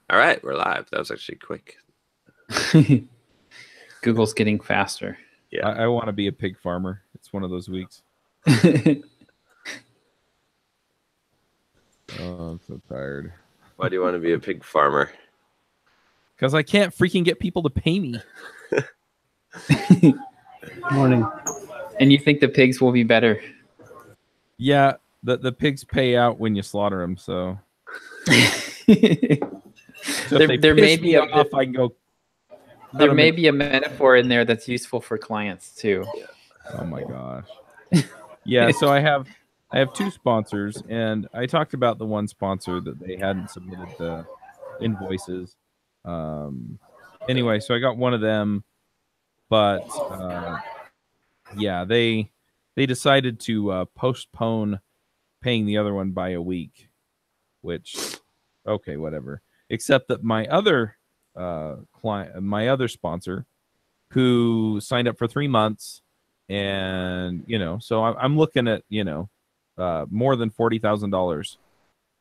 All right, we're live. That was actually quick. Google's getting faster. Yeah. I want to be a pig farmer. It's one of those weeks. Oh, I'm so tired. Why do you want to be a pig farmer? Because I can't freaking get people to pay me. Morning. And you think the pigs will be better? Yeah, the pigs pay out when you slaughter them. So, there may be off, I can go. There may be a metaphor in there that's useful for clients too. Yeah. Oh my gosh. Yeah, so I have two sponsors, and I talked about the one sponsor that they hadn't submitted the invoices. Anyway, so I got one of them, but yeah, they decided to postpone paying the other one by a week, which okay, whatever. Except that my other client, my other sponsor, who signed up for 3 months, and so I'm looking at more than $40,000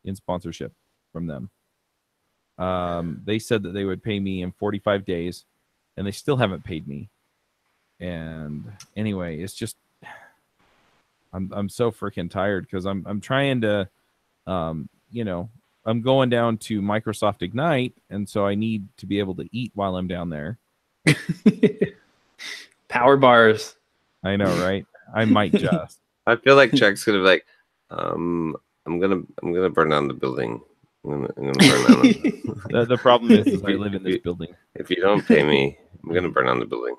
in sponsorship from them. They said that they would pay me in 45 days, and they still haven't paid me. And anyway, it's just I'm so freaking tired because I'm trying to I'm going down to Microsoft Ignite, and so I need to be able to eat while I'm down there. Power bars. I know, right? I might just. I feel like Chuck's gonna be like, I'm gonna burn down the building. I'm gonna burn down the problem is I live in this building. If you don't pay me, I'm gonna burn down the building.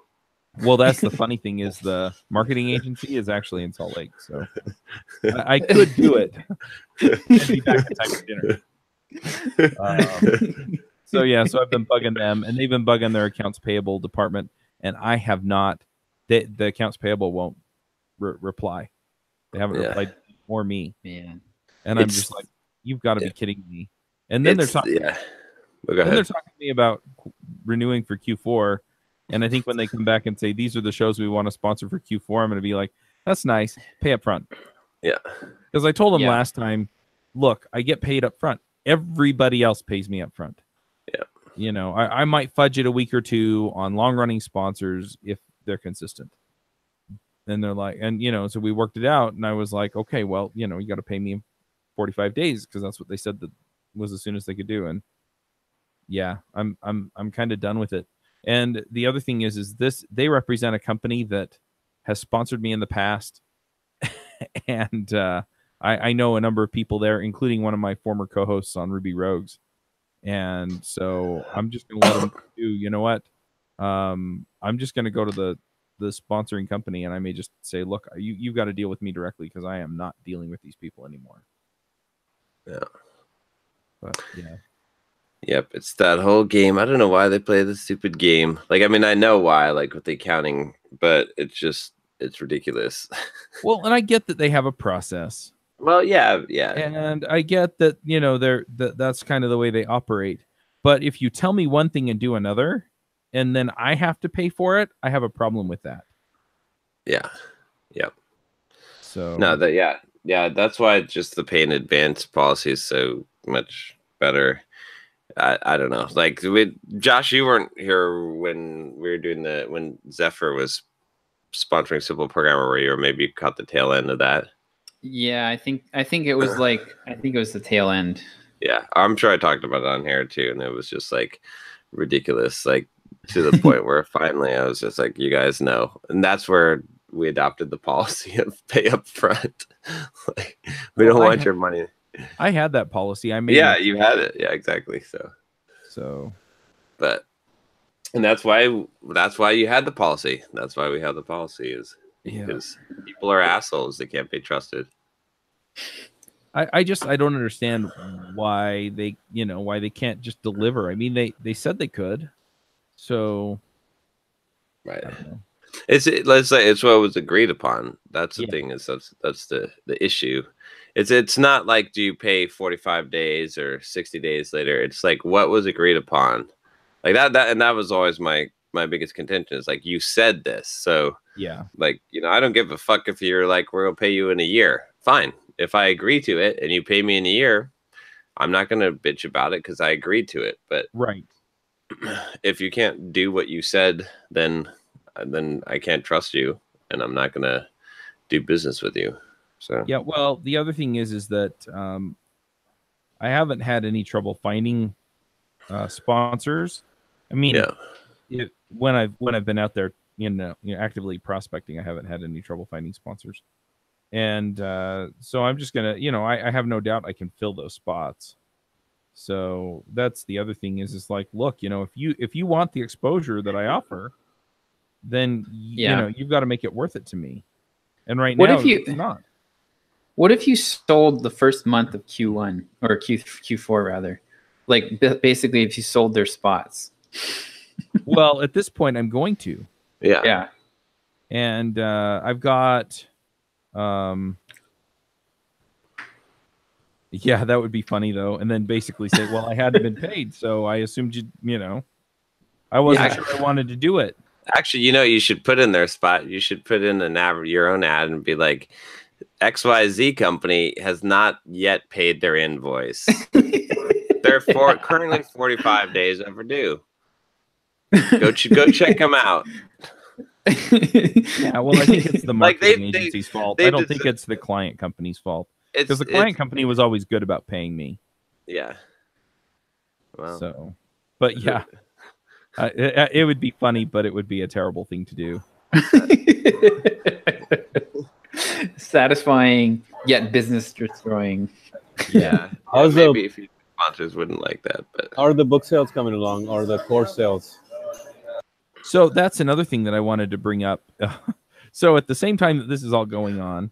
Well, that's the funny thing is the marketing agency is actually in Salt Lake, so I could do it and be back in time for dinner. So yeah, so I've been bugging them, and they've been bugging their accounts payable department, and I have not. The accounts payable won't reply. They haven't replied or me. Man, and I'm just like, you've got to be kidding me. And then they're talking. Yeah. They're talking to me about renewing for Q4. And I think when they come back and say, these are the shows we want to sponsor for Q4, I'm going to be like, that's nice. Pay up front. Yeah. Because I told them last time, look, I get paid up front. Everybody else pays me up front. Yeah. I might fudge it a week or two on long-running sponsors if they're consistent. And they're like, and, so we worked it out. And I was like, okay, well, you got to pay me in 45 days because that's what they said that was as soon as they could do. And yeah, I'm kind of done with it. And the other thing is this, they represent a company that has sponsored me in the past. And I know a number of people there, including one of my former co-hosts on Ruby Rogues. And so I'm just going to let them do, you know what? I'm just going to go to the sponsoring company, and I may just say, look, you've got to deal with me directly because I am not dealing with these people anymore. Yeah. But yeah. Yep, it's that whole game. I don't know why they play this stupid game. Like, I mean, I know why, like with the accounting, but it's ridiculous. Well, and I get that they have a process. Well, yeah. And I get that, that's kind of the way they operate. But if you tell me one thing and do another, and then I have to pay for it, I have a problem with that. Yeah. Yep. So no, that's why just the pay in advance policy is so much better. I don't know. Like Josh, you weren't here when we were doing when Zephyr was sponsoring Simple Programmer, where you or maybe caught the tail end of that. Yeah, I think it was the tail end. Yeah, I'm sure I talked about it on here too, and it was just like ridiculous, like to the point where finally I was just like, you guys know, and that's where we adopted the policy of pay up front. Like, we don't want your money. I had that policy. I made you had it. Yeah, exactly. So, but, and that's why you had the policy. That's why we have the policy is because people are assholes. They can't be trusted. I don't understand why they can't just deliver. I mean, they said they could. So, right. Let's say it's what was agreed upon. That's the thing is that's the issue. It's not like, do you pay 45 days or 60 days later? It's like what was agreed upon, like that and that was always my biggest contention is like, you said this, so like, I don't give a fuck if you're like, we're gonna pay you in a year. Fine, if I agree to it and you pay me in a year, I'm not going to bitch about it because I agreed to it. But right, if you can't do what you said, then I can't trust you, and I'm not going to do business with you. So yeah. Well, the other thing is that I haven't had any trouble finding sponsors. I mean, when I've been out there, actively prospecting, I haven't had any trouble finding sponsors. And so I'm just gonna, I have no doubt I can fill those spots. So that's the other thing is like, look, if you want the exposure that I offer, then you've got to make it worth it to me. And right now, it's not. What if you sold the first month of Q1 or Q4 rather? Like basically, if you sold their spots. Well, at this point, I'm going to. Yeah. And I've got. Yeah, that would be funny though. And then basically say, well, I hadn't been paid, so I assumed I wasn't sure I wanted to do it. Actually, you should put in their spot. You should put in your own ad and be like, XYZ company has not yet paid their invoice. They're currently 45 days overdue. Go check them out. Yeah, well, I think it's the marketing agency's fault. I don't think it's the client company's fault. Because the client company was always good about paying me. Yeah. Well. So, but yeah, it would be funny, but it would be a terrible thing to do. Satisfying yet business destroying. Yeah. Maybe if sponsors wouldn't like that, but are the book sales coming along, or the course sales? So that's another thing that I wanted to bring up. So at the same time that this is all going on,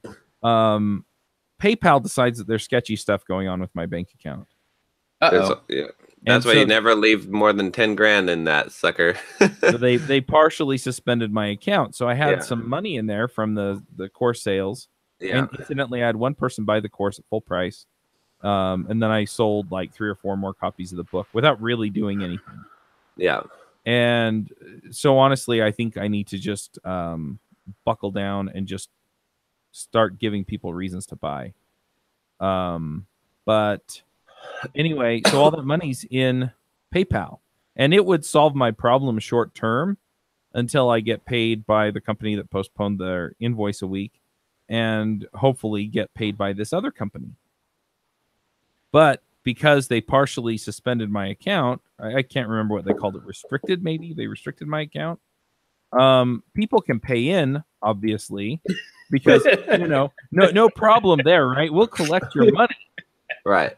PayPal decides that there's sketchy stuff going on with my bank account. Yeah. That's why you never leave more than 10 grand in that sucker. So they partially suspended my account. So I had some money in there from the course sales. Yeah. And incidentally, I had one person buy the course at full price. And then I sold like 3 or 4 more copies of the book without really doing anything. Yeah. And so honestly, I think I need to just buckle down and just start giving people reasons to buy. But anyway, so all that money's in PayPal, and it would solve my problem short term until I get paid by the company that postponed their invoice a week, and hopefully get paid by this other company. But because they partially suspended my account, I can't remember what they called it, restricted maybe? They restricted my account. People can pay in, obviously, because, no problem there, right? We'll collect your money. Right.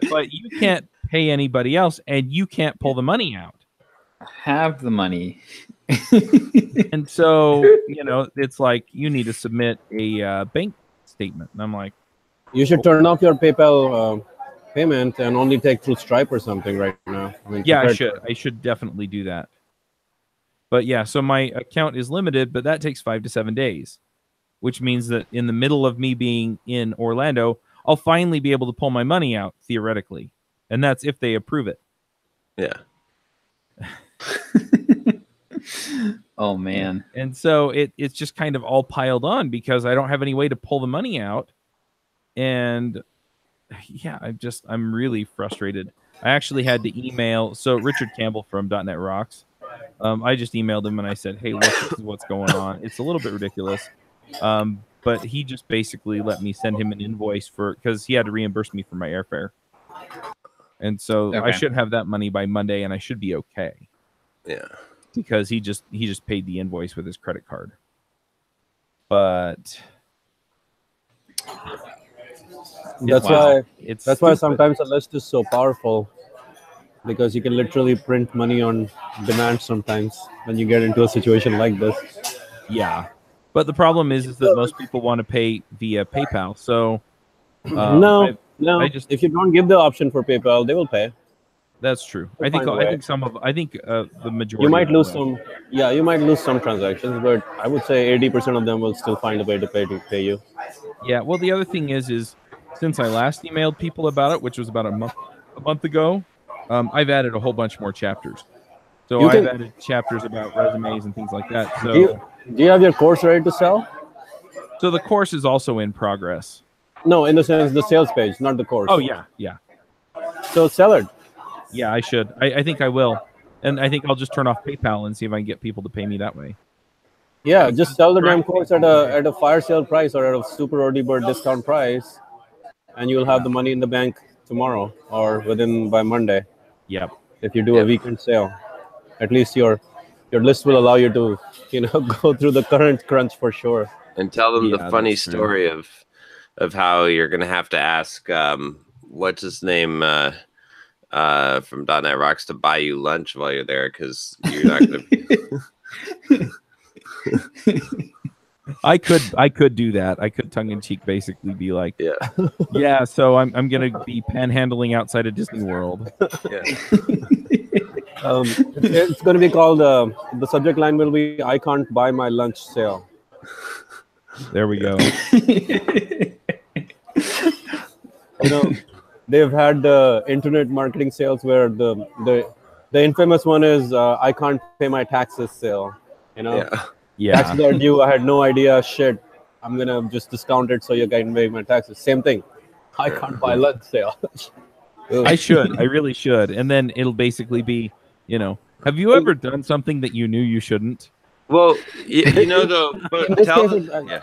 But you can't pay anybody else, and you can't pull the money out. Have the money. And so, it's like you need to submit a bank statement. And I'm like, you should turn off your PayPal payment and only take through Stripe or something right now. I should definitely do that. But yeah, so my account is limited, but that takes 5 to 7 days, which means that in the middle of me being in Orlando, I'll finally be able to pull my money out theoretically. And that's if they approve it. Yeah. Oh man. And so it's just kind of all piled on because I don't have any way to pull the money out. And yeah, I'm really frustrated. I actually had to email Richard Campbell from .NET Rocks. I just emailed him and I said, hey, look, this is what's going on. It's a little bit ridiculous. But he just basically let me send him an invoice because he had to reimburse me for my airfare. And so I should have that money by Monday and I should be okay. Yeah. Because he just paid the invoice with his credit card. But that's why sometimes a list is so powerful, because you can literally print money on demand sometimes when you get into a situation like this. Yeah. But the problem is that most people want to pay via PayPal. So no. If you don't give the option for PayPal, they will pay. That's true. I think the majority. You might lose some. Yeah, you might lose some transactions, but I would say 80% of them will still find a way to pay you. Yeah. Well, the other thing is since I last emailed people about it, which was about a month ago, I've added a whole bunch more chapters. So I've added chapters about resumes and things like that. So do you have your course ready to sell? So the course is also in progress. No, in the sense the sales page, not the course. Oh yeah. So sell it. Yeah, I should. I think I will. And I think I'll just turn off PayPal and see if I can get people to pay me that way. Yeah, just sell the damn course at a fire sale price or at a super early bird discount price, and you'll have the money in the bank tomorrow or by Monday. Yep. If you do a weekend sale, at least your list will allow you to go through the current crunch for sure. And tell them the funny story of how you're gonna have to ask what's his name from .NET Rocks to buy you lunch while you're there, because you're not gonna be I could do that. I could tongue in cheek basically be like, yeah, so I'm gonna be panhandling outside of Disney World. Yeah. It's going to be called the subject line will be "I can't buy my lunch sale." There we go. They've had internet marketing sales where the infamous one is "I can't pay my taxes" sale. Yeah. Taxes are due. I had no idea. Shit, I'm gonna just discount it so you can pay my taxes. Same thing. I can't buy lunch sale. I should. I really should. And then it'll basically be, have you ever done something that you knew you shouldn't? Well, though, but tell the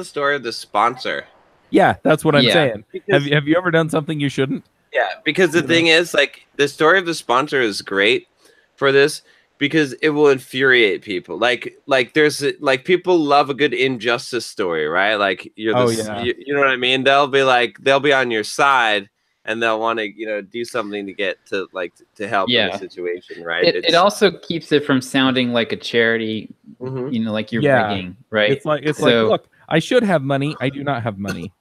story of the sponsor. Yeah, that's what I'm saying. Have you ever done something you shouldn't? Yeah, because the thing is, like, the story of the sponsor is great for this because it will infuriate people. Like there's people love a good injustice story, right? Like you know what I mean? They'll be on your side and they'll want to, do something to get to help in the situation, right? It also keeps it from sounding like a charity, like you're begging, right? It's like, look, I should have money. I do not have money.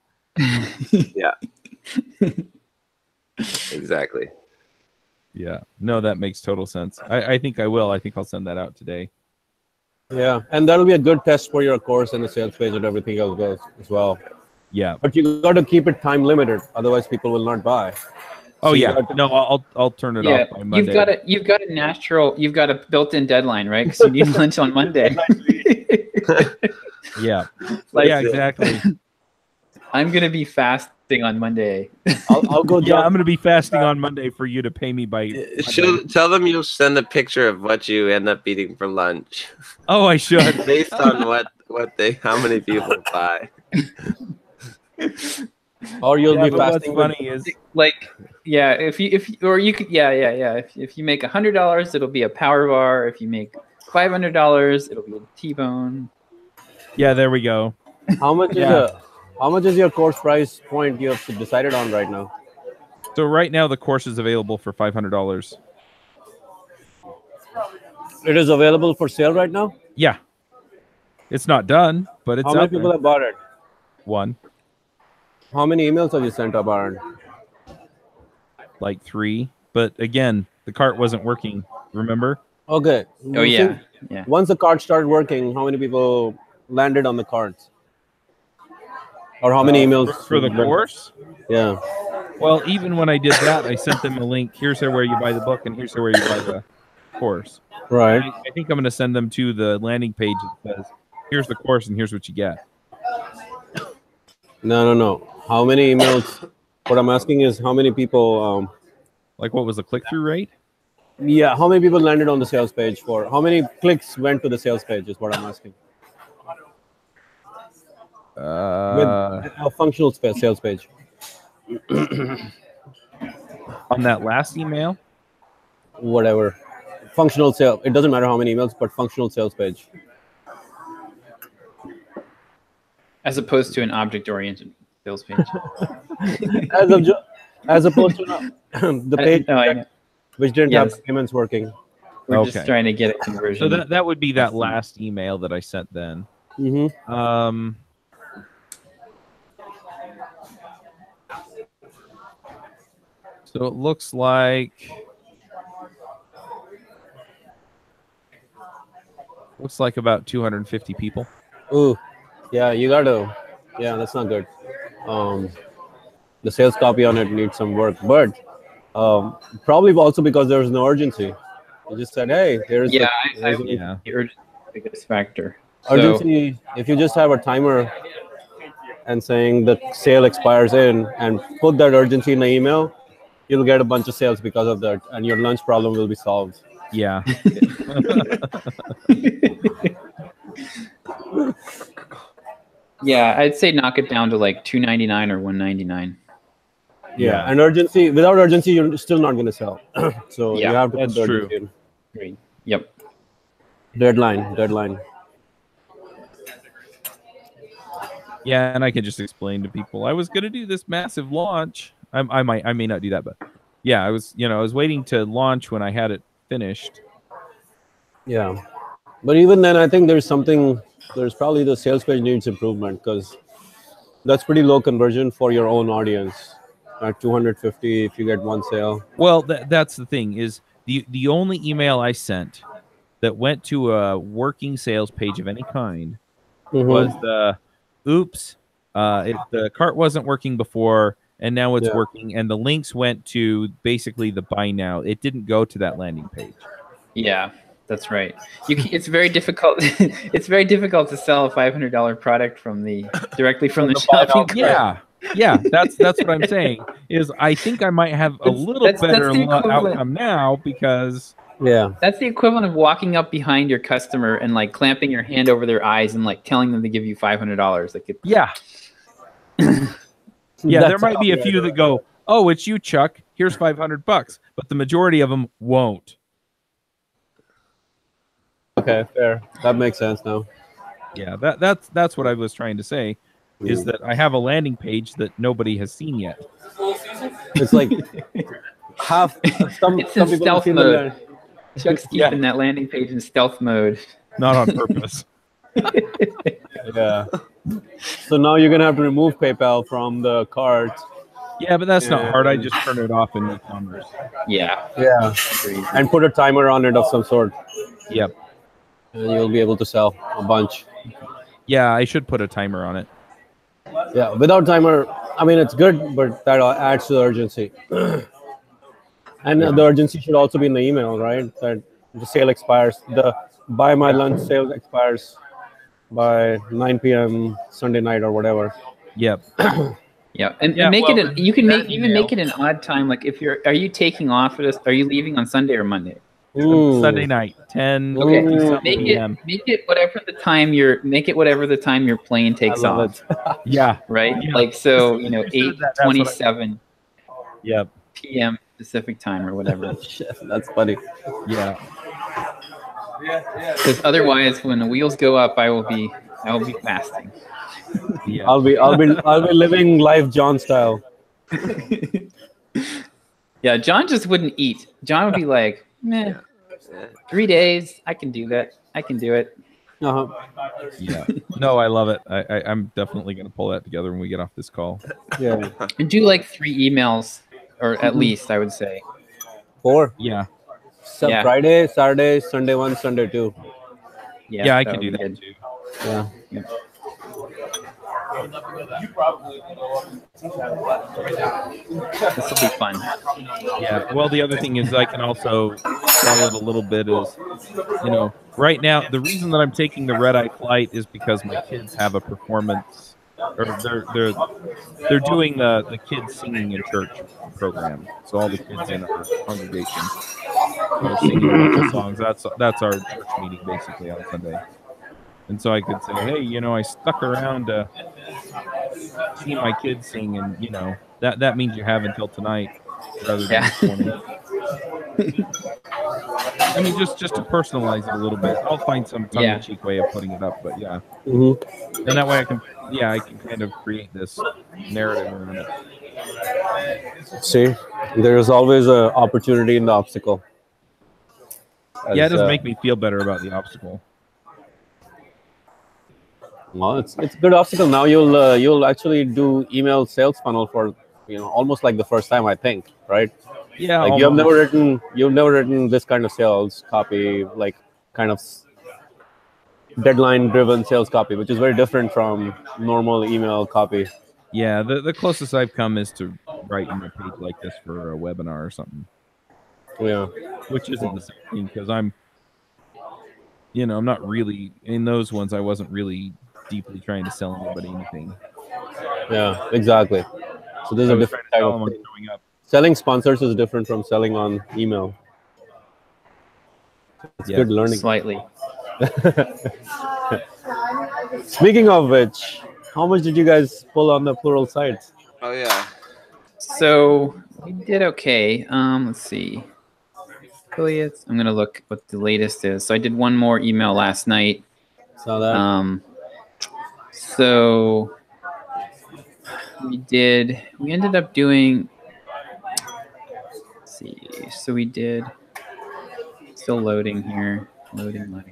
Yeah. Exactly. Yeah. No, that makes total sense. I think I will. I think I'll send that out today. Yeah, and that'll be a good test for your course and the sales page and everything else goes as well. Yeah. But you got to keep it time limited, otherwise people will not buy. Oh yeah. No, I'll turn it off by Monday. You've got a built-in deadline, right? Because you need lunch on Monday. Yeah. Yeah, exactly. I'm gonna be fasting on Monday. I'll go. Yeah, I'm gonna be fasting on Monday for you to pay me by. Tell them you'll send a picture of what you end up eating for lunch. Oh, I should. Based on how many people buy. Or you'll be fasting. What's funny is if you make $100, it'll be a power bar. If you make $500, it'll be a T-bone. Yeah, there we go. How much is your course price point you have decided on right now? So right now the course is available for $500. It is available for sale right now? Yeah. It's not done, but it's How many people have bought it? 1. How many emails have you sent up, Aaron? Like 3. But again, the cart wasn't working, remember? Okay. Oh, yeah. Once the cart started working, how many people landed on the carts? Or how many emails? For the course? Yeah. Well, even when I did that, I sent them a link. Here's where you buy the book, and here's where you buy the course. Right. I think I'm going to send them to the landing page that says, here's the course, and here's what you get. No. How many emails? What I'm asking is how many people... like what was the click-through rate? Yeah, how many people landed on the sales page for... How many clicks went to the sales page is what I'm asking. With a functional sales page. On that last email? Whatever. Functional sale. It doesn't matter how many emails, but functional sales page. As opposed to an object-oriented sales page. as opposed to the page which didn't have payments working. We're just trying to get a conversion. So that would be that last email that I sent then. Mm-hmm. So it looks like about 250 people. Ooh, yeah, you gotta. Yeah, that's not good. The sales copy on it needs some work, but probably also because there was no urgency. You just said, "Hey, there's the urgency, biggest factor. Urgency. If you just have a timer, and saying the sale expires in, and put that urgency in the email, you'll get a bunch of sales because of that, and your lunch problem will be solved. Yeah. Yeah, I'd say knock it down to like $2.99 or $1.99. Yeah, and urgency, without urgency, you're still not going to sell. So Yeah, you have to that's put the true. urgency in. Great. Yep. Deadline. Yeah, and I can just explain to people I was going to do this massive launch. I may not do that, but yeah, I was waiting to launch when I had it finished. Yeah, but even then, I think there's probably the sales page needs improvement, because that's pretty low conversion for your own audience. At 250, if you get one sale. Well, that's the thing, is the only email I sent that went to a working sales page of any kind was the oops, the cart wasn't working before and now it's working, and the links went to basically the buy now. It didn't go to that landing page. Yeah, that's right. It's very difficult. It's very difficult to sell a $500 product directly from the shopping cart. Yeah, that's what I'm saying. Is I think I might have a little better outcome now, because that's the equivalent of walking up behind your customer and like clamping your hand over their eyes and like telling them to give you $500. Like there might be a few that go, "Oh, it's you, Chuck. Here's $500," but the majority of them won't. Okay, fair. That makes sense now. Yeah, that's what I was trying to say. Is that I have a landing page that nobody has seen yet. It's like half. It's in stealth mode. Chuck's keeping that landing page in stealth mode. Not on purpose. Yeah. So now you're gonna have to remove PayPal from the cart. Yeah, but that's not hard. I just turn it off in e-commerce. Yeah. And put a timer on it of some sort. Yep. And you'll be able to sell a bunch. Yeah, I should put a timer on it. Yeah, without timer, I mean, it's good, but that adds to the urgency. And the urgency should also be in the email, right? That the sale expires, the buy my lunch sale expires by 9 p.m. Sunday night or whatever. Yep. Yeah, and make it. You can make it an odd time. Like if are you taking off for this? Are you leaving on Sunday or Monday? Sunday night, 10. Okay, make it whatever the time your plane takes off. Yeah, right. Yeah. Like so, 8:27. Yep. p.m. Pacific time or whatever. That's funny. Yeah. Because otherwise, when the wheels go up, I will be fasting. Yeah. I'll be living life John style. Yeah, John just wouldn't eat. John would be like, meh, 3 days, I can do that. I can do it. Yeah. No, I love it. I'm definitely going to pull that together when we get off this call. Yeah. And do like 3 emails, or at least, I would say. 4. Yeah. So Friday, Saturday, Sunday 1, Sunday 2. Yeah, I can do that too. Yeah. This will be fun. Yeah. Well, the other thing is I can also sell it a little bit is, right now, the reason that I'm taking the red-eye flight is because my kids have a performance, or they're doing the kids singing in church program. So all the kids in our congregation are singing a bunch of songs. That's our church meeting basically on Sunday. And so I could say, hey, I stuck around to see my kids sing, and that means you have until tonight rather than this morning. I mean, just to personalize it a little bit. I'll find some tongue-in-cheek way of putting it up, but yeah. Mm-hmm. And that way I can kind of create this narrative around it. See, there is always an opportunity in the obstacle. It doesn't make me feel better about the obstacle. Well, it's a good obstacle. Now you'll actually do email sales funnel for almost like the first time, I think, right? Yeah. Like you've never written this kind of sales copy, like kind of deadline driven sales copy, which is very different from normal email copy. Yeah, the closest I've come is to writing a page like this for a webinar or something. Yeah. Which isn't the same thing, because I'm not really in those ones. I wasn't really deeply trying to sell anybody anything. Yeah, exactly. So there's I a was different trying to type tell of them I'm thing. showing up. Selling sponsors is different from selling on email. It's Yeah. good learning. Slightly. Speaking of which, how much did you guys pull on the plural sites? Oh yeah. So we did okay. Let's see. Affiliates. I'm gonna look what the latest is. So I did one more email last night. Saw that. So we ended up doing, let's see. So we did, still loading here. Loading.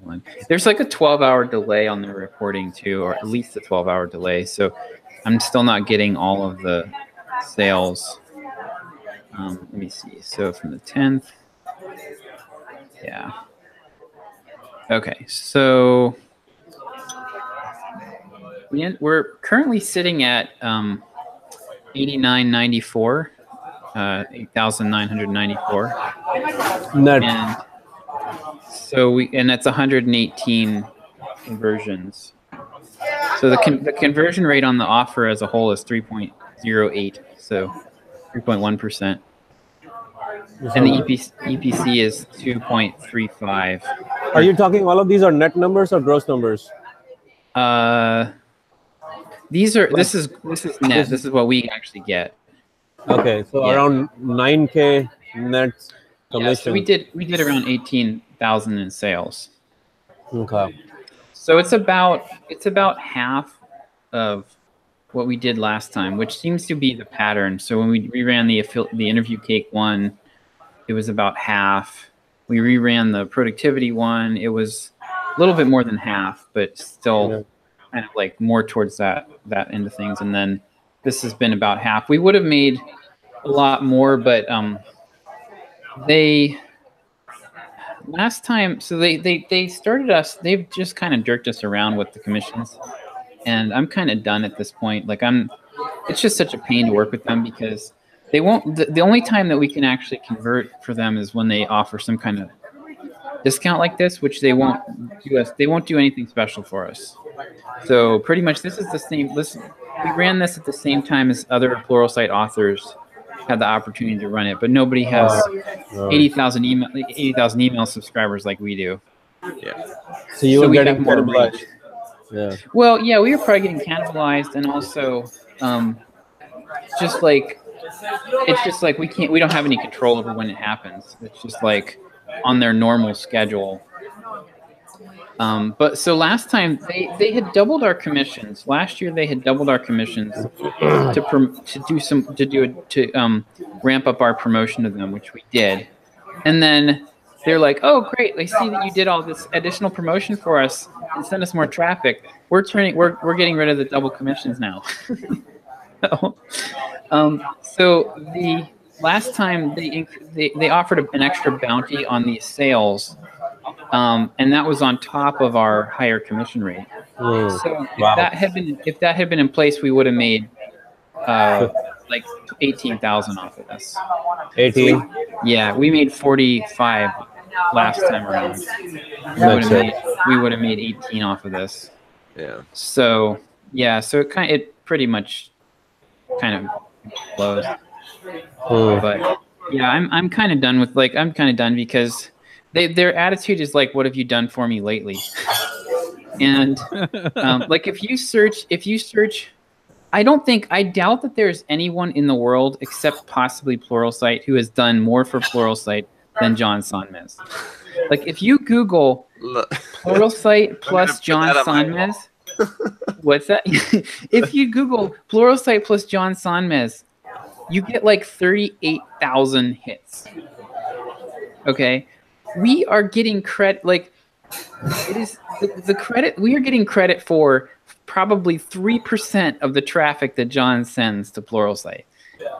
There's like a 12-hour delay on the reporting too, or at least a 12-hour delay. So I'm still not getting all of the sales. Let me see. So from the 10th. Yeah. Okay. So we're currently sitting at 8994, 8,994 Net. and so that's 118 conversions. So the conversion rate on the offer as a whole is 3.08, so 3.1%, and the EPC is 2.35. Are you talking all of these are net numbers or gross numbers? This is net. This is what we actually get. Okay, so Yeah. around 9K net commission. Yeah, so we did around 18,000 in sales. Okay. So it's about half of what we did last time, which seems to be the pattern. So when we reran the interview cake one, it was about half. We reran the productivity one, it was a little bit more than half, but still kind of like more towards that end of things. And then this has been about half. We would have made a lot more, but last time, so they started us. They've just kind of jerked us around with the commissions, and I'm kind of done at this point. Like it's just such a pain to work with them because they won't. The only time that we can actually convert for them is when they offer some kind of discount like this, which they won't do us. They won't do anything special for us. So pretty much, this is the same. We ran this at the same time as other Pluralsight authors had the opportunity to run it, but nobody has 80,000 email subscribers like we do. Yeah. So you were we getting have more cannibalized. reach. Yeah. Well, yeah, we were probably getting cannibalized, and also just like it's just like we don't have any control over when it happens. It's just like on their normal schedule. But so last time they had doubled our commissions. Last year they had doubled our commissions to ramp up our promotion of them, which we did. And then they're like, "Oh, great! I see that you did all this additional promotion for us and send us more traffic. We're getting rid of the double commissions now." So the last time they offered an extra bounty on these sales. And that was on top of our higher commission rate. So if that had been in place, we would have made like 18,000 off of this. 18. So we made 45 last time around. We would have made 18 off of this. Yeah. So so it pretty much kind of blows. But yeah, I'm kind of done with because their attitude is like, "What have you done for me lately?" And like if you search, I doubt that there's anyone in the world except possibly Pluralsight who has done more for Pluralsight than John Sonmez. Like if you Google Pluralsight plus John Sonmez, what's that? If you Google Pluralsight plus John Sonmez, you get like 38,000 hits. Okay. We are getting credit, like it is the credit. We are getting credit for probably 3% of the traffic that John sends to Pluralsight.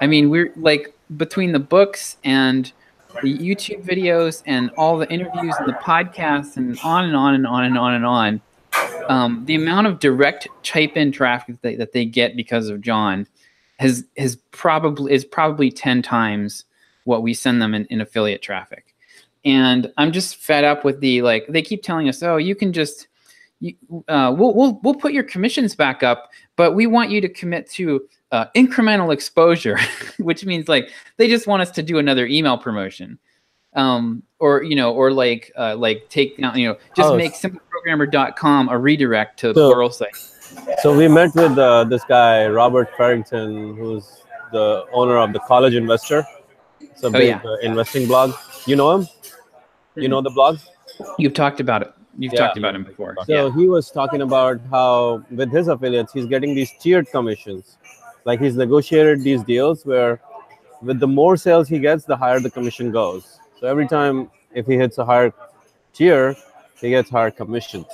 I mean, we're like between the books and the YouTube videos and all the interviews and the podcasts and on and on and on and on and on. The amount of direct type-in traffic that they get because of John is probably 10 times what we send them in affiliate traffic. And I'm just fed up with they keep telling us, "Oh, you can just we'll put your commissions back up, but we want you to commit to incremental exposure, which means like they just want us to do another email promotion, or like take just make simpleprogrammer.com a redirect to Pluralsight. So we met with this guy Robert Farrington, who's the owner of the College Investor. It's a big investing blog. You know him? You know the blog? You've talked about it. You've talked about him before. So he was talking about how with his affiliates, he's getting these tiered commissions. Like he's negotiated these deals where with the more sales he gets, the higher the commission goes. So every time if he hits a higher tier, he gets higher commissions.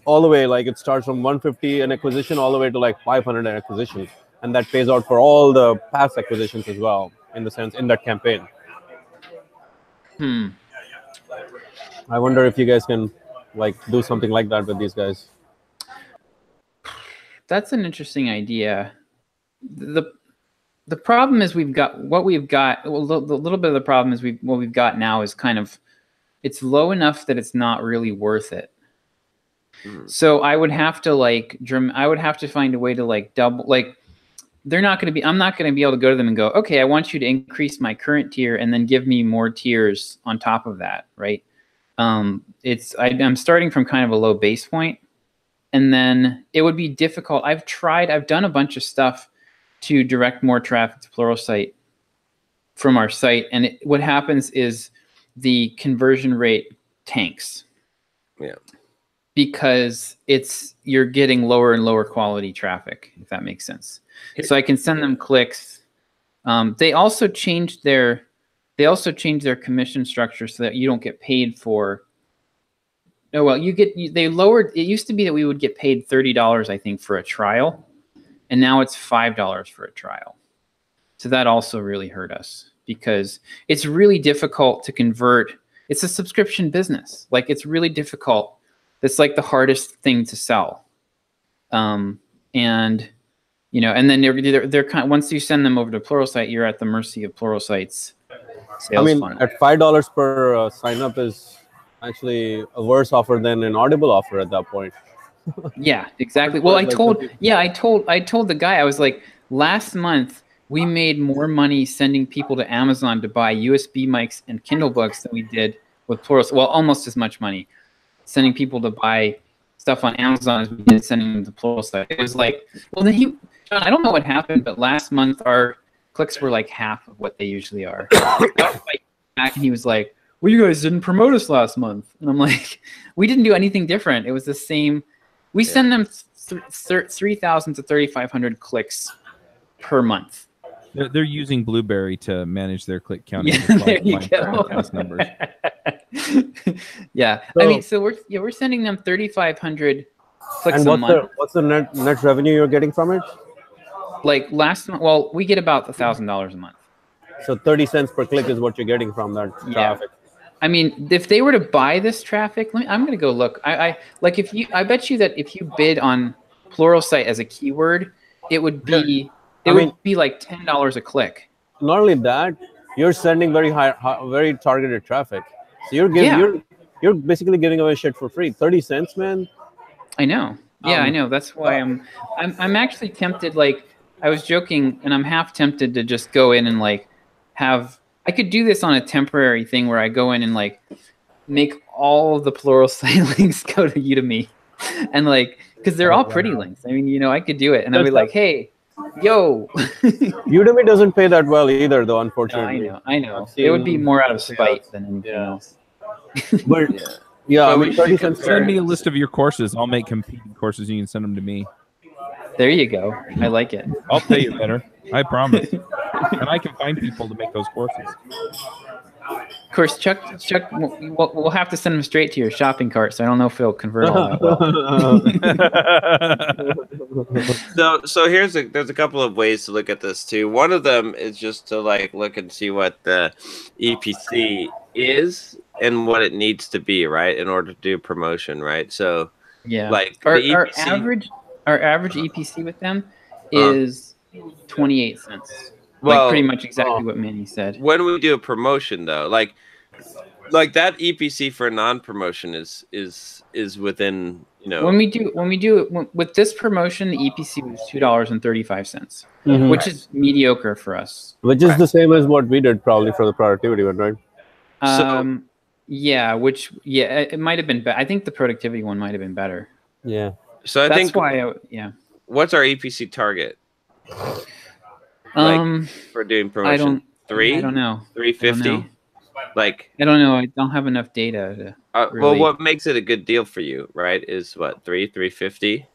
All the way, like it starts from 150 an acquisition all the way to like 500 an acquisition. And that pays out for all the past acquisitions as well, in the sense, in that campaign. I wonder if you guys can like do something like that with these guys. That's an interesting idea. The problem is we've got what we've got. Well, the little bit of the problem is what we've got now is kind of, it's low enough that it's not really worth it. So I would have to find a way to like double, like I'm not going to be able to go to them and go, okay, I want you to increase my current tier and then give me more tiers on top of that, right? I'm starting from kind of a low base point, and then it would be difficult. I've done a bunch of stuff to direct more traffic to Pluralsight from our site, and what happens is the conversion rate tanks. Yeah. Because you're getting lower and lower quality traffic, if that makes sense. So I can send them clicks. They also changed their commission structure so that you don't get paid for. Oh well, they lowered. It used to be that we would get paid $30, I think, for a trial, and now it's $5 for a trial. So that also really hurt us because it's really difficult to convert. It's a subscription business. Like it's really difficult. It's like the hardest thing to sell, and then they're kind of, once you send them over to Pluralsight, you're at the mercy of Pluralsight's sales funnel. At $5 per sign up is actually a worse offer than an Audible offer at that point. Yeah, exactly. Well, I told the guy, I was like, last month we made more money sending people to Amazon to buy USB mics and Kindle books than we did with Pluralsight. Well, almost as much money sending people to buy stuff on Amazon as we did sending them to Pluralsight. It was like, well, then John, I don't know what happened, but last month our clicks were like half of what they usually are. And he was like, well, you guys didn't promote us last month. And I'm like, we didn't do anything different. It was the same. We send them 3,000 to 3,500 clicks per month. They're using Blueberry to manage their click count. There you go. Numbers. Yeah, so we're sending them 3,500 clicks a month. What's the net revenue you're getting from it? Like last month, well, we get about $1,000 a month. So 30 cents per click is what you're getting from that traffic. I mean, if they were to buy this traffic, I'm going to go look. I bet you that if you bid on Pluralsight as a keyword, it would be would be like $10 a click. Not only that, you're sending very very targeted traffic. So you're basically giving away shit for free. 30 cents, man. I know. Yeah, I know. That's why I'm actually tempted. Like I was joking, and I'm half tempted to just go in and like I could do this on a temporary thing where I go in and like make all of the Pluralsight links go to Udemy, and like because they're all pretty links. I mean, I could do it, and I'd be like, hey. Yo, Udemy doesn't pay that well either, though. Unfortunately, I know. It would be more out of spite than anything else. But I mean, 30 cents. Send me a list of your courses. I'll make competing courses. You can send them to me. There you go. I like it. I'll pay you better. I promise. And I can find people to make those courses. Of course, Chuck, we'll have to send them straight to your shopping cart, so I don't know if it'll convert all that well. So there's a couple of ways to look at this too. One of them is just to like look and see what the EPC is and what it needs to be, right, in order to do promotion, right? So yeah, like our average EPC with them is 28 cents. Well, like pretty much exactly what Manny said. When we do a promotion, though, like like that EPC for non-promotion is within, you know. When we do with this promotion, the EPC was $2.35, Mhm. which is mediocre for us. Which is the same as what we did probably for the productivity one, right? So- Yeah, it might have been better. I think the productivity one might have been better. Yeah. So I That's think why, yeah. what's our EPC target for doing promotion? I don't know. 350? Like, I don't know. I don't have enough data to. well, really- what makes it a good deal for you, right? Is what 350?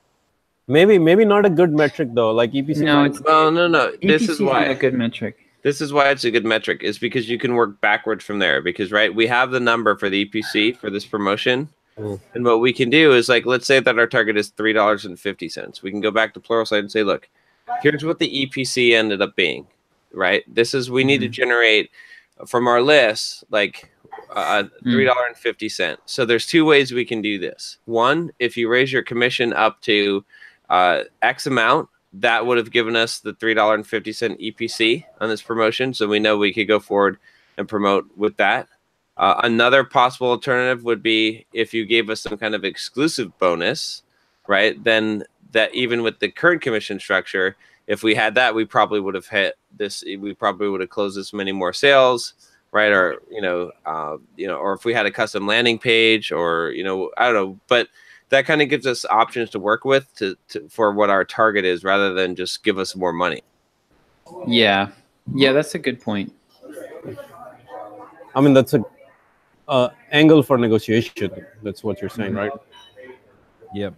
Maybe not a good metric though. Like EPC. No, it's Well, no. This EPC is why not a good metric. This is why it's a good metric. Is because you can work backwards from there. Because right, we have the number for the EPC for this promotion, and what we can do is like, let's say that our target is $3.50. We can go back to Pluralsight and say, look, here's what the EPC ended up being. Right. This is we need to generate from our list like $3.50. So there's two ways we can do this. One, if you raise your commission up to X amount, that would have given us the $3.50 EPC on this promotion. So we know we could go forward and promote with that. Another possible alternative would be if you gave us some kind of exclusive bonus, right? Then that even with the current commission structure, if we had that, we probably would have hit this. We probably would have closed this many more sales, right? Or or if we had a custom landing page, or I don't know. But that kind of gives us options to work with for what our target is, rather than just give us more money. Yeah, that's a good point. I mean, that's a angle for negotiation. That's what you're saying, right? Yep.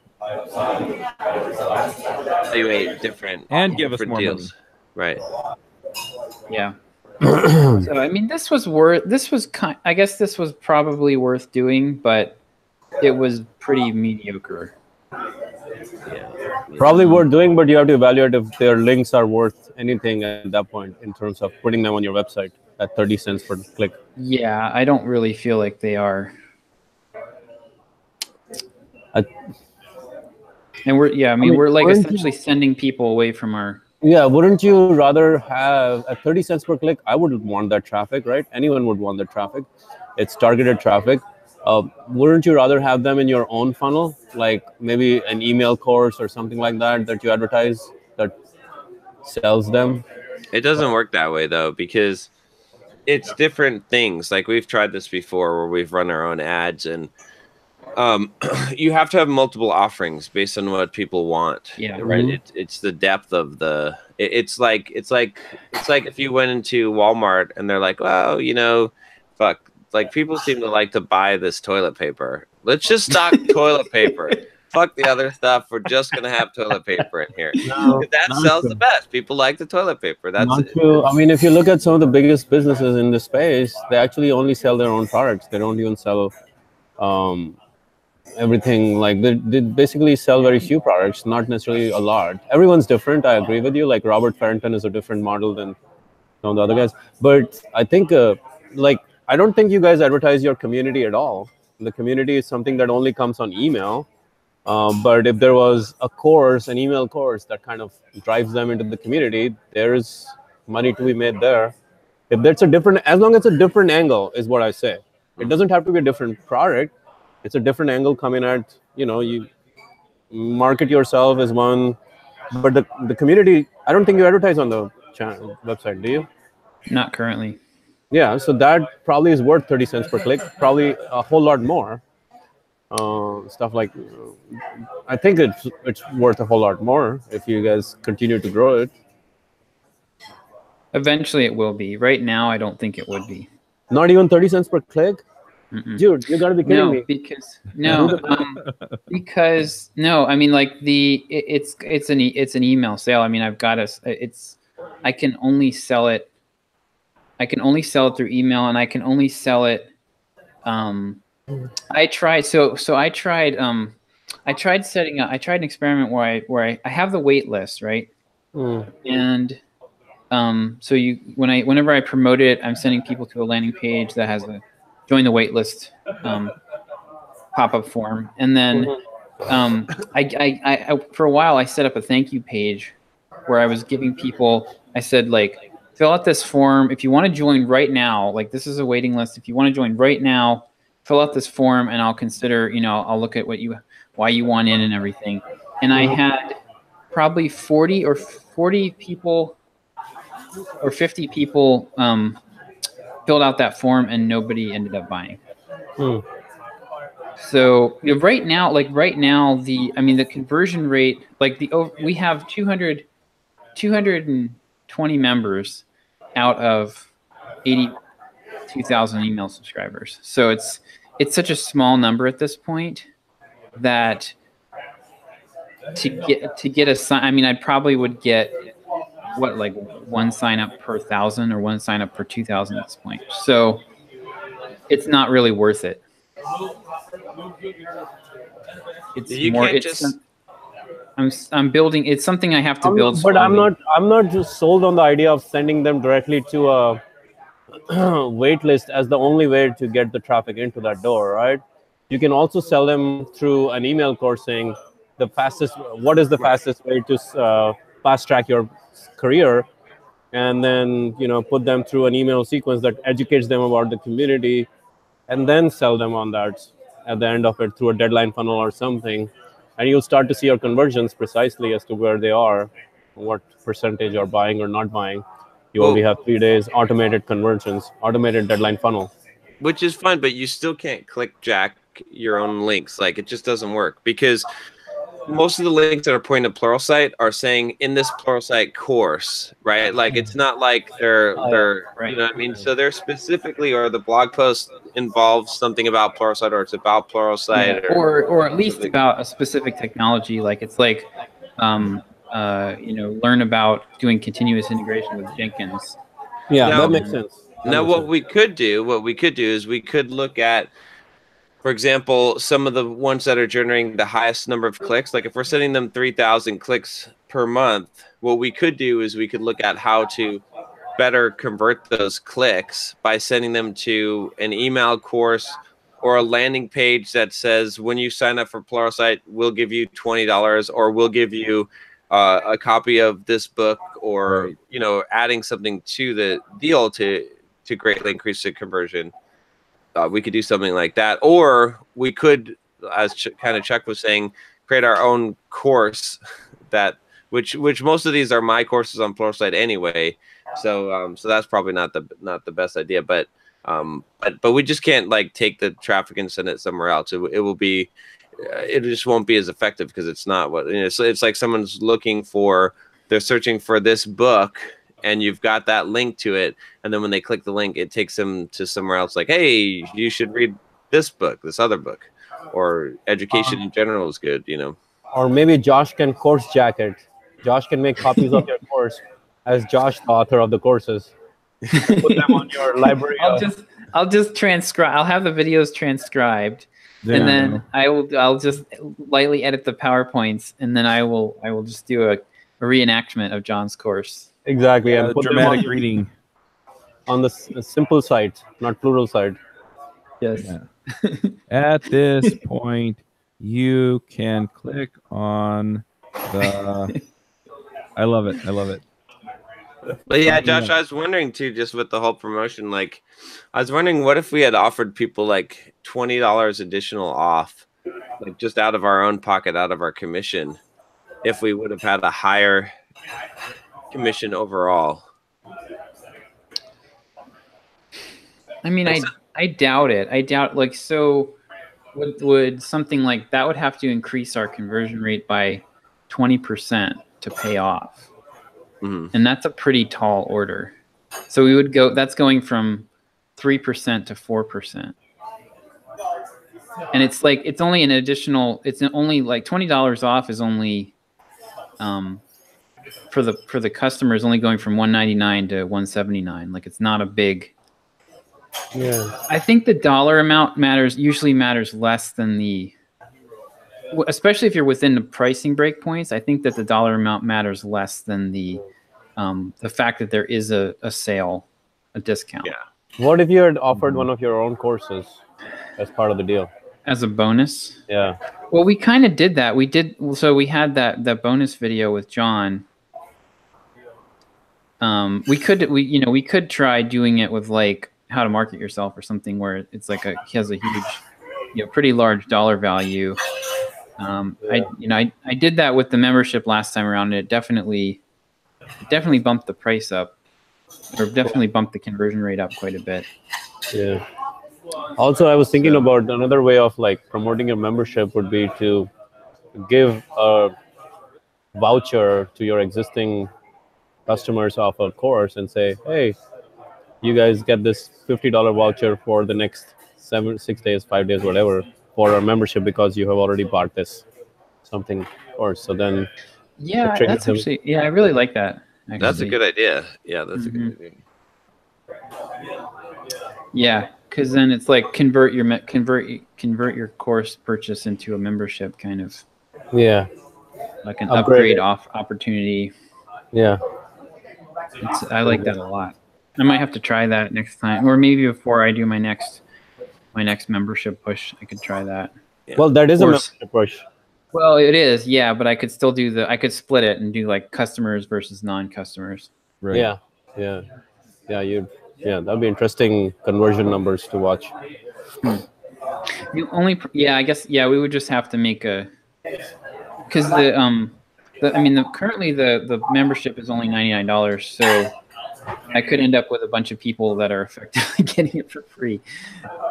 Evaluate different And give us different more deals, right? Yeah. So I mean, I guess this was probably worth doing, but it was pretty mediocre. Probably worth doing, but you have to evaluate if their links are worth anything at that point in terms of putting them on your website at 30 cents per click. Yeah, I don't really feel like they are. And we're like essentially sending people away from our. Yeah, wouldn't you rather have at 30 cents per click? I would want that traffic, right? Anyone would want that traffic. It's targeted traffic. Wouldn't you rather have them in your own funnel, like maybe an email course or something like that you advertise that sells them? It doesn't work that way though, because it's different things. Like we've tried this before where we've run our own ads, and you have to have multiple offerings based on what people want. Yeah. Right. It's the depth of the. It's like if you went into Walmart and they're like, well, fuck. Like people seem to like to buy this toilet paper. Let's just stock toilet paper. Fuck the other stuff. We're just gonna have toilet paper in here. That sells the best. People like the toilet paper. That's not true. I mean, if you look at some of the biggest businesses in this space, they actually only sell their own products. They don't even sell everything. Like they basically sell very few products, not necessarily a lot. Everyone's different. I agree with you. Like Robert Farrington is a different model than some of the other guys. But I think I don't think you guys advertise your community at all. The community is something that only comes on email. But if there was a course, an email course that kind of drives them into the community, there is money to be made there. If that's as long as it's a different angle, is what I say. It doesn't have to be a different product. It's a different angle coming at, you market yourself as one, but the community, I don't think you advertise on the website, do you? Not currently. Yeah, so that probably is worth 30 cents per click, probably a whole lot more. Stuff like, I think it's worth a whole lot more if you guys continue to grow it. Eventually it will be. Right now, I don't think it would be. Not even 30 cents per click? Mm-mm. Dude, you gotta be kidding me. Because I mean, like it's an email sale. I mean, I can only sell it through email, and I can only sell it. I tried an experiment where I have the wait list, right? And so whenever I promote it, I'm sending people to a landing page that has a join the waitlist pop-up form, and then I for a while I set up a thank you page where I was giving people. I said, like, fill out this form. If you want to join right now, like this is a waiting list. If you want to join right now, fill out this form and I'll consider, I'll look at why you want in and everything. And I had probably 40 people or 50 people filled out that form and nobody ended up buying. So right now, the conversion rate, we have 220 members out of 82,000 email subscribers. So it's such a small number at this point that to get a sign, I probably would get one sign up per 1,000 or one sign up per 2,000 at this point. So it's not really worth it. I'm building. It's something I have to build. But slowly. I'm not just sold on the idea of sending them directly to a wait list as the only way to get the traffic into that door, right? You can also sell them through an email course saying what is the fastest way to fast track your career, and then put them through an email sequence that educates them about the community, and then sell them on that at the end of it through a deadline funnel or something, and you'll start to see your conversions precisely as to where they are, what percentage are buying or not buying. You only have 3 days, automated conversions, automated deadline funnel. Which is fine, but you still can't click jack your own links. Like, it just doesn't work because most of the links that are pointing to Pluralsight are saying in this Pluralsight course, right? Like, it's not like they're right. You know what I mean? So they're specifically, or the blog post involves something about Pluralsight, or it's about Pluralsight, or at least about a specific technology. Like it's like, learn about doing continuous integration with Jenkins. Yeah, that makes sense. What we could do is we could look at, for example, some of the ones that are generating the highest number of clicks. Like if we're sending them 3,000 clicks per month, what we could do is we could look at how to better convert those clicks by sending them to an email course or a landing page that says, when you sign up for Pluralsight, we'll give you $20, or we'll give you a copy of this book, or adding something to the deal to greatly increase the conversion. We could do something like that, or we could, as Chuck was saying, create our own course which most of these are my courses on Pluralsight anyway. So that's probably not the best idea, but we just can't take the traffic and send it somewhere else. It just won't be as effective because it's not what it's like. Someone's they're searching for this book, and you've got that link to it, and then when they click the link, it takes them to somewhere else. Like, hey, you should read this book, this other book, or education in general is good, Or maybe Josh can course jack it. Josh can make copies of your course as Josh, the author of the courses. Put them on your library. I'll just transcribe. I'll have the videos transcribed, and then I'll just lightly edit the PowerPoints, and then I will just do a reenactment of John's course. Exactly, and put dramatic reading on the simple site, not Pluralsight. Yes. Yeah. At this point, you can click on the. I love it. But yeah, Josh, I was wondering too, just with the whole promotion, I was wondering what if we had offered people $20 additional off, just out of our own pocket, out of our commission, if we would have had a higher commission overall. I doubt it. So would something like that would have to increase our conversion rate by 20% to pay off. Mm-hmm. And that's a pretty tall order. So that's going from 3% to 4%. And it's only an additional, it's only $20 off is only, for the customer is only going from $199 to $179. It's not a big. Yeah. I think the dollar amount usually matters less than especially if you're within the pricing breakpoints. I think that the dollar amount matters less than the fact that there is a sale, a discount. Yeah. What if you had offered one of your own courses as part of the deal? As a bonus? Yeah. Well, we kind of did that. So we had that bonus video with John. we could try doing it with like How to Market Yourself or something where it's like he has a huge, pretty large dollar value. I did that with the membership last time around, and it definitely bumped the price up, or definitely bumped the conversion rate up quite a bit. Yeah. Also, I was thinking about another way of like promoting your membership would be to give a voucher to your existing customers of a course and say, hey, you guys get this $50 voucher for the next 6 days, 5 days, whatever, for our membership because you have already bought this something course. So then that's actually, I really like that. Actually. That's a good idea. Yeah, that's a good idea. Yeah, because then it's like convert your course purchase into a membership kind of. Yeah. Like an upgrade opportunity. Yeah. I like that a lot. I might have to try that next time, or maybe before I do my next membership push, I could try that. Yeah. Well, that is a membership push. Well, it is, yeah, but I could still do I could split it and do like customers versus non-customers. Right. Yeah. That'd be interesting conversion numbers to watch. I guess we would just have to make because currently the membership is only $99, so I could end up with a bunch of people that are effectively getting it for free.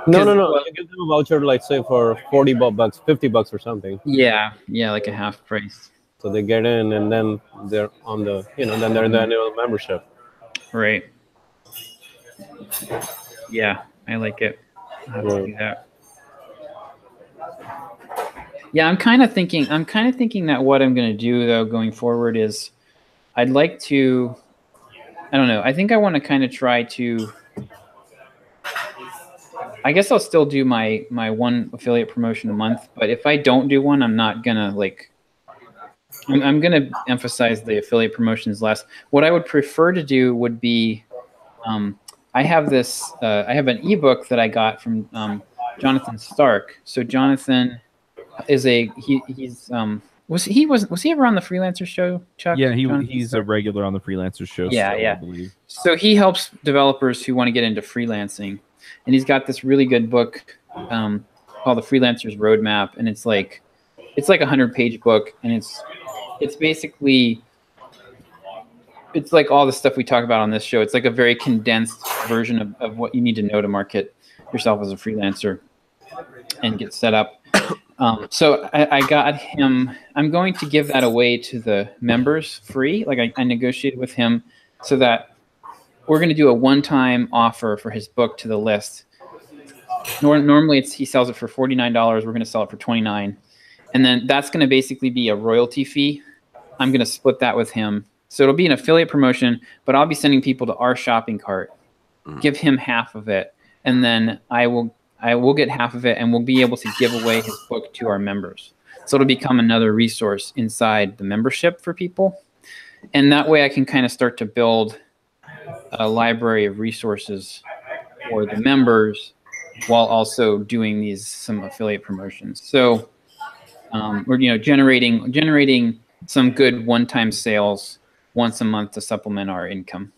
No. You give them a voucher, like say for $40, $50 or something. Yeah, like a half price. So they get in, and then they're on the, then they're in the annual membership. Right. Yeah, I like it. I'll have to do that. Yeah, I'm kind of thinking that what I'm going to do though going forward is I'd like to, I don't know, I think I want to kind of try to, I guess I'll still do my one affiliate promotion a month, but if I don't do one, I'm not going to I'm going to emphasize the affiliate promotions less. What I would prefer to do would be, I have an ebook that I got from Jonathan Stark. So Jonathan is was he ever on the Freelancer Show, Chuck? Yeah, he's a regular on the Freelancer Show. Yeah, still, yeah. I believe. So he helps developers who want to get into freelancing, and he's got this really good book called The Freelancer's Roadmap, and it's like a 100-page book, and it's basically it's like all the stuff we talk about on this show. It's like a very condensed version of what you need to know to market yourself as a freelancer and get set up. So I got him. I'm going to give that away to the members free. Like I negotiated with him so that we're going to do a one-time offer for his book to the list. Normally he sells it for $49. We're going to sell it for $29. And then that's going to basically be a royalty fee. I'm going to split that with him. So it'll be an affiliate promotion, but I'll be sending people to our shopping cart, give him half of it, and then I will get half of it, and we'll be able to give away his book to our members. So it'll become another resource inside the membership for people. And that way I can kind of start to build a library of resources for the members while also doing some affiliate promotions. So we're generating some good one-time sales once a month to supplement our income.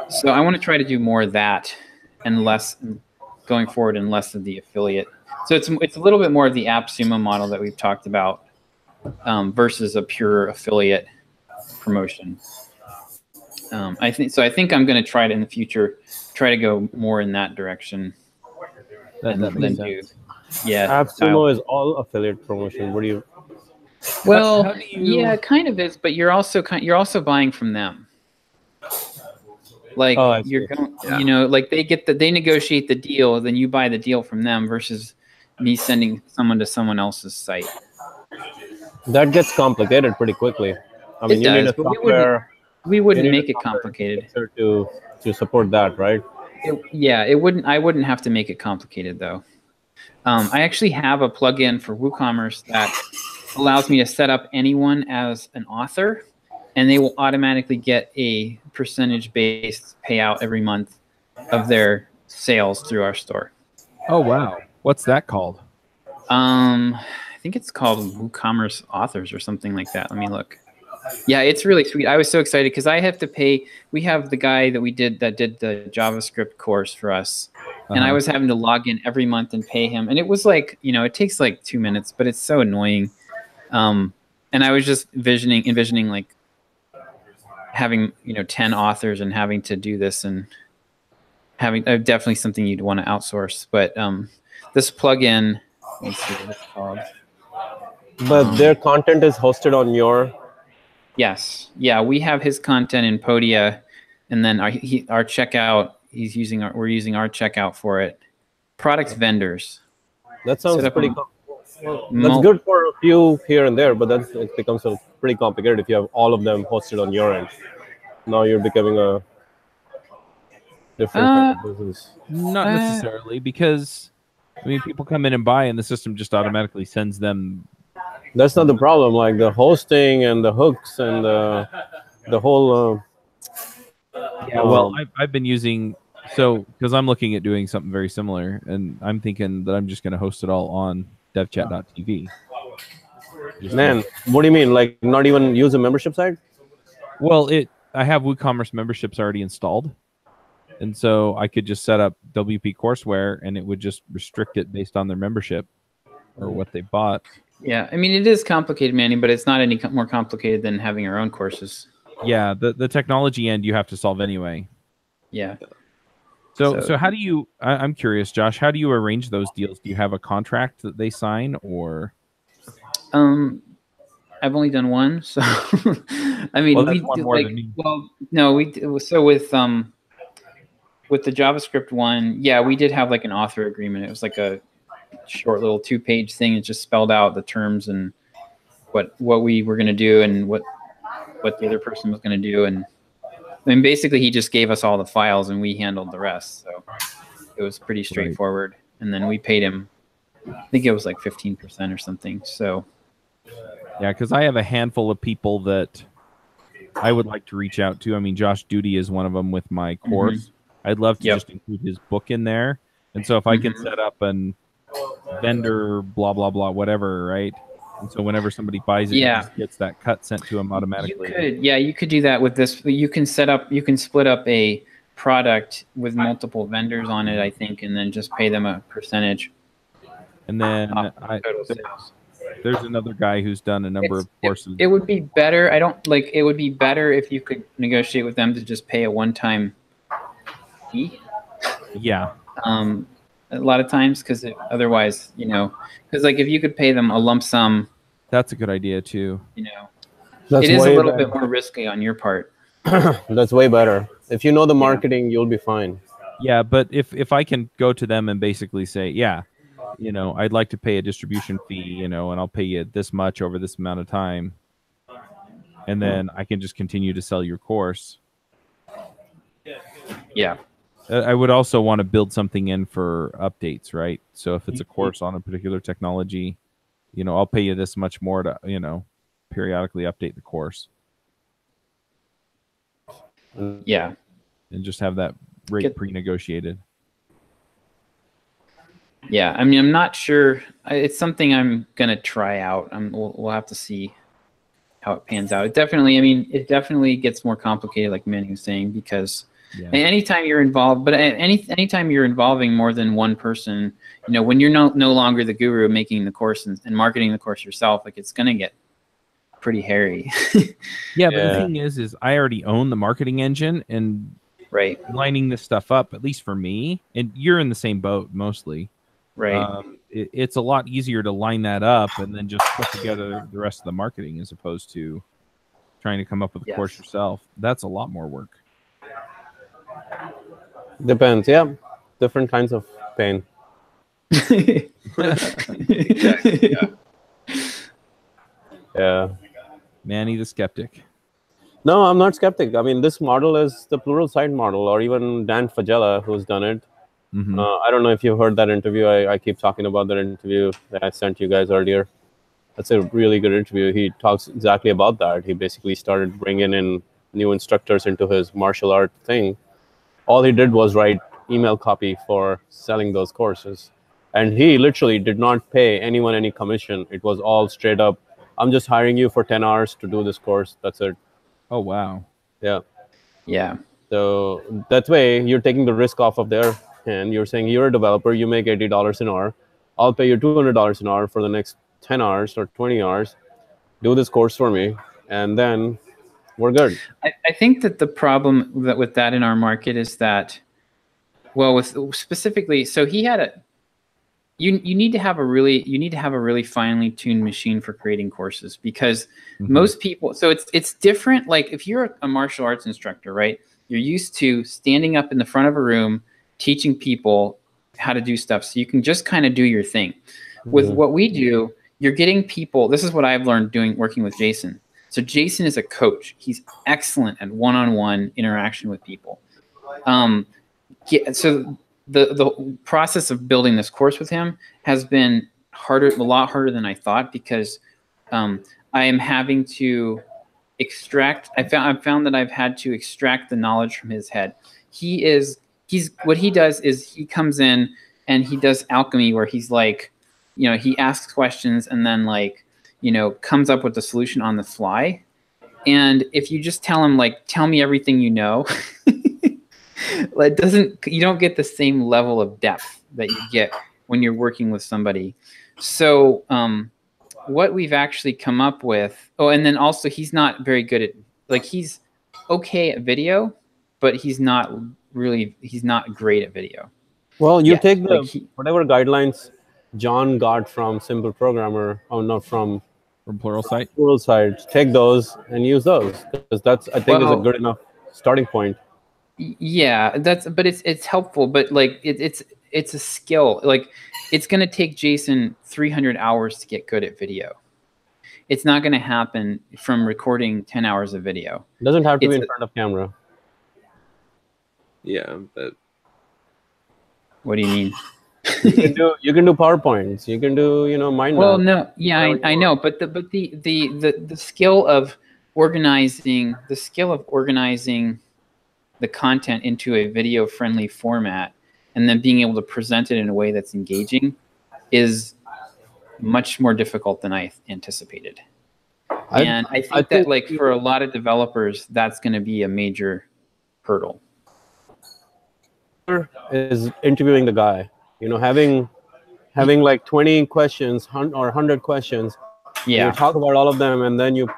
So I want to try to do more of that and less going forward and less of the affiliate. So it's a little bit more of the AppSumo model that we've talked about versus a pure affiliate promotion. I think I'm going to try to in the future try to go more in that direction. That makes sense. AppSumo is all affiliate promotion. What do you? Well, how do you... yeah, it kind of is, but you're also buying from them. Like you're going, like they negotiate the deal, then you buy the deal from them versus me sending someone to someone else's site. That gets complicated pretty quickly. I mean, you need a software. We wouldn't make it complicated to support that, right? It wouldn't. I wouldn't have to make it complicated though. I actually have a plugin for WooCommerce that allows me to set up anyone as an author, and they will automatically get a percentage-based payout every month of their sales through our store. Oh wow! What's that called? I think it's called WooCommerce Authors or something like that. Let me look. Yeah, it's really sweet. I was so excited because I have to pay. We have the guy that did the JavaScript course for us, and I was having to log in every month and pay him. And it was like, it takes like 2 minutes, but it's so annoying. And I was just envisioning like having 10 authors and having to do this and having definitely something you'd want to outsource. But this plugin, let me see what it's called. But their content is hosted on your. Yes. Yeah, we have his content in Podia, and then our checkout. We're using our checkout for it. Product vendors. That sounds pretty. That's good for a few here and there, but it becomes pretty complicated if you have all of them hosted on your end. Now you're becoming a different type of business. Not necessarily, because people come in and buy, and the system just automatically sends them. That's not the problem. Like the hosting and the hooks and the whole. Well, I've been using because I'm looking at doing something very similar, and I'm thinking that I'm just going to host it all on devchat.tv. Man, what do you mean? Like not even use a membership site? Well, I have WooCommerce memberships already installed, and so I could just set up WP Courseware, and it would just restrict it based on their membership or what they bought. Yeah, it is complicated, Manny, but it's not any more complicated than having our own courses. Yeah, the technology end you have to solve anyway. Yeah. So how do you? I'm curious, Josh. How do you arrange those deals? Do you have a contract that they sign, or? I've only done one, so well, that's one more than me. Well, no, so with the JavaScript one, yeah, we did have like an author agreement. It was like a short little 2-page thing. It just spelled out the terms and what we were going to do and what the other person was going to do, and basically he just gave us all the files and we handled the rest. So it was pretty straightforward. Right. And then we paid him, I think it was like 15% or something. So yeah, because I have a handful of people that I would like to reach out to. Josh Duty is one of them with my course. I'd love to just include his book in there. And so if I can set up an vendor, blah, blah, blah, whatever, right? And so whenever somebody buys it, it just gets that cut sent to them automatically. You could do that with this. You can split up a product with multiple vendors on it, I think, and then just pay them a percentage. And then there's another guy who's done a number of courses. It would be better. It would be better if you could negotiate with them to just pay a one-time fee. Yeah. A lot of times, because otherwise, because like if you could pay them a lump sum, that's a good idea too. It is a little bit more risky on your part. That's way better. If you know the marketing, you'll be fine. Yeah, but if I can go to them and basically say, I'd like to pay a distribution fee, and I'll pay you this much over this amount of time, and then I can just continue to sell your course. Yeah. I would also want to build something in for updates, right? So if it's a course on a particular technology, I'll pay you this much more to, periodically update the course. Yeah. And just have that rate pre-negotiated. Yeah, I'm not sure. It's something I'm gonna try out. We'll have to see how it pans out. It definitely gets more complicated, like Manny was saying, because anytime you're involved, but anytime you're involving more than one person, when you're no longer the guru making the course and marketing the course yourself, like it's gonna get pretty hairy. But the thing is I already own the marketing engine and lining this stuff up, at least for me, and you're in the same boat mostly. Right. It's a lot easier to line that up and then just put together the rest of the marketing as opposed to trying to come up with a course yourself. That's a lot more work. Depends, different kinds of pain. Yeah. Manny the skeptic. No, I'm not skeptic. This model is the Pluralsight model, or even Dan Fagella, who's done it. I don't know if you heard that interview. I keep talking about that interview that I sent you guys earlier. That's a really good interview. He talks exactly about that. He basically started bringing in new instructors into his martial art thing. All he did was write email copy for selling those courses. And he literally did not pay anyone any commission. It was all straight up, I'm just hiring you for 10 hours to do this course. That's it. Oh wow. Yeah. Yeah. So that way you're taking the risk off of their hand. You're saying you're a developer, you make $80 an hour. I'll pay you $200 an hour for the next 10 hours or 20 hours. Do this course for me, and then we're good. I think that the problem with that in our market is that, well, with specifically, so he had a, you need to have a really finely tuned machine for creating courses, because most people, so it's different. Like if you're a martial arts instructor, right? You're used to standing up in the front of a room, teaching people how to do stuff. So you can just kind of do your thing. With what we do, you're getting people, this is what I've learned working with Jason. So Jason is a coach. He's excellent at one-on-one interaction with people. So the process of building this course with him has been a lot harder than I thought, because I am having to extract. I found that I've had to extract the knowledge from his head. What he does is he comes in and he does alchemy, where he's like, he asks questions and then like, comes up with the solution on the fly. And if you just tell him like, tell me everything you know, you don't get the same level of depth that you get when you're working with somebody. So what we've actually come up with, and then also he's not very good at, like, he's okay at video, but he's not great at video. Well, you take whatever guidelines John got from Simple Programmer, not from Pluralsight. Pluralsight. Take those and use those, because that's, I think, is a good enough starting point. Yeah, but it's helpful, but like it's a skill. Like it's going to take Jason 300 hours to get good at video. It's not going to happen from recording 10 hours of video. It doesn't have to be in front of camera. Yeah, but what do you mean? you can do PowerPoints. You can do mind Well, map. no, yeah, I know, but the skill of organizing the content into a video friendly format and then being able to present it in a way that's engaging is much more difficult than I anticipated. And I think that like for a lot of developers, that's going to be a major hurdle. Is interviewing the guy, having like 20 questions or 100 questions. Yeah. You talk about all of them and then you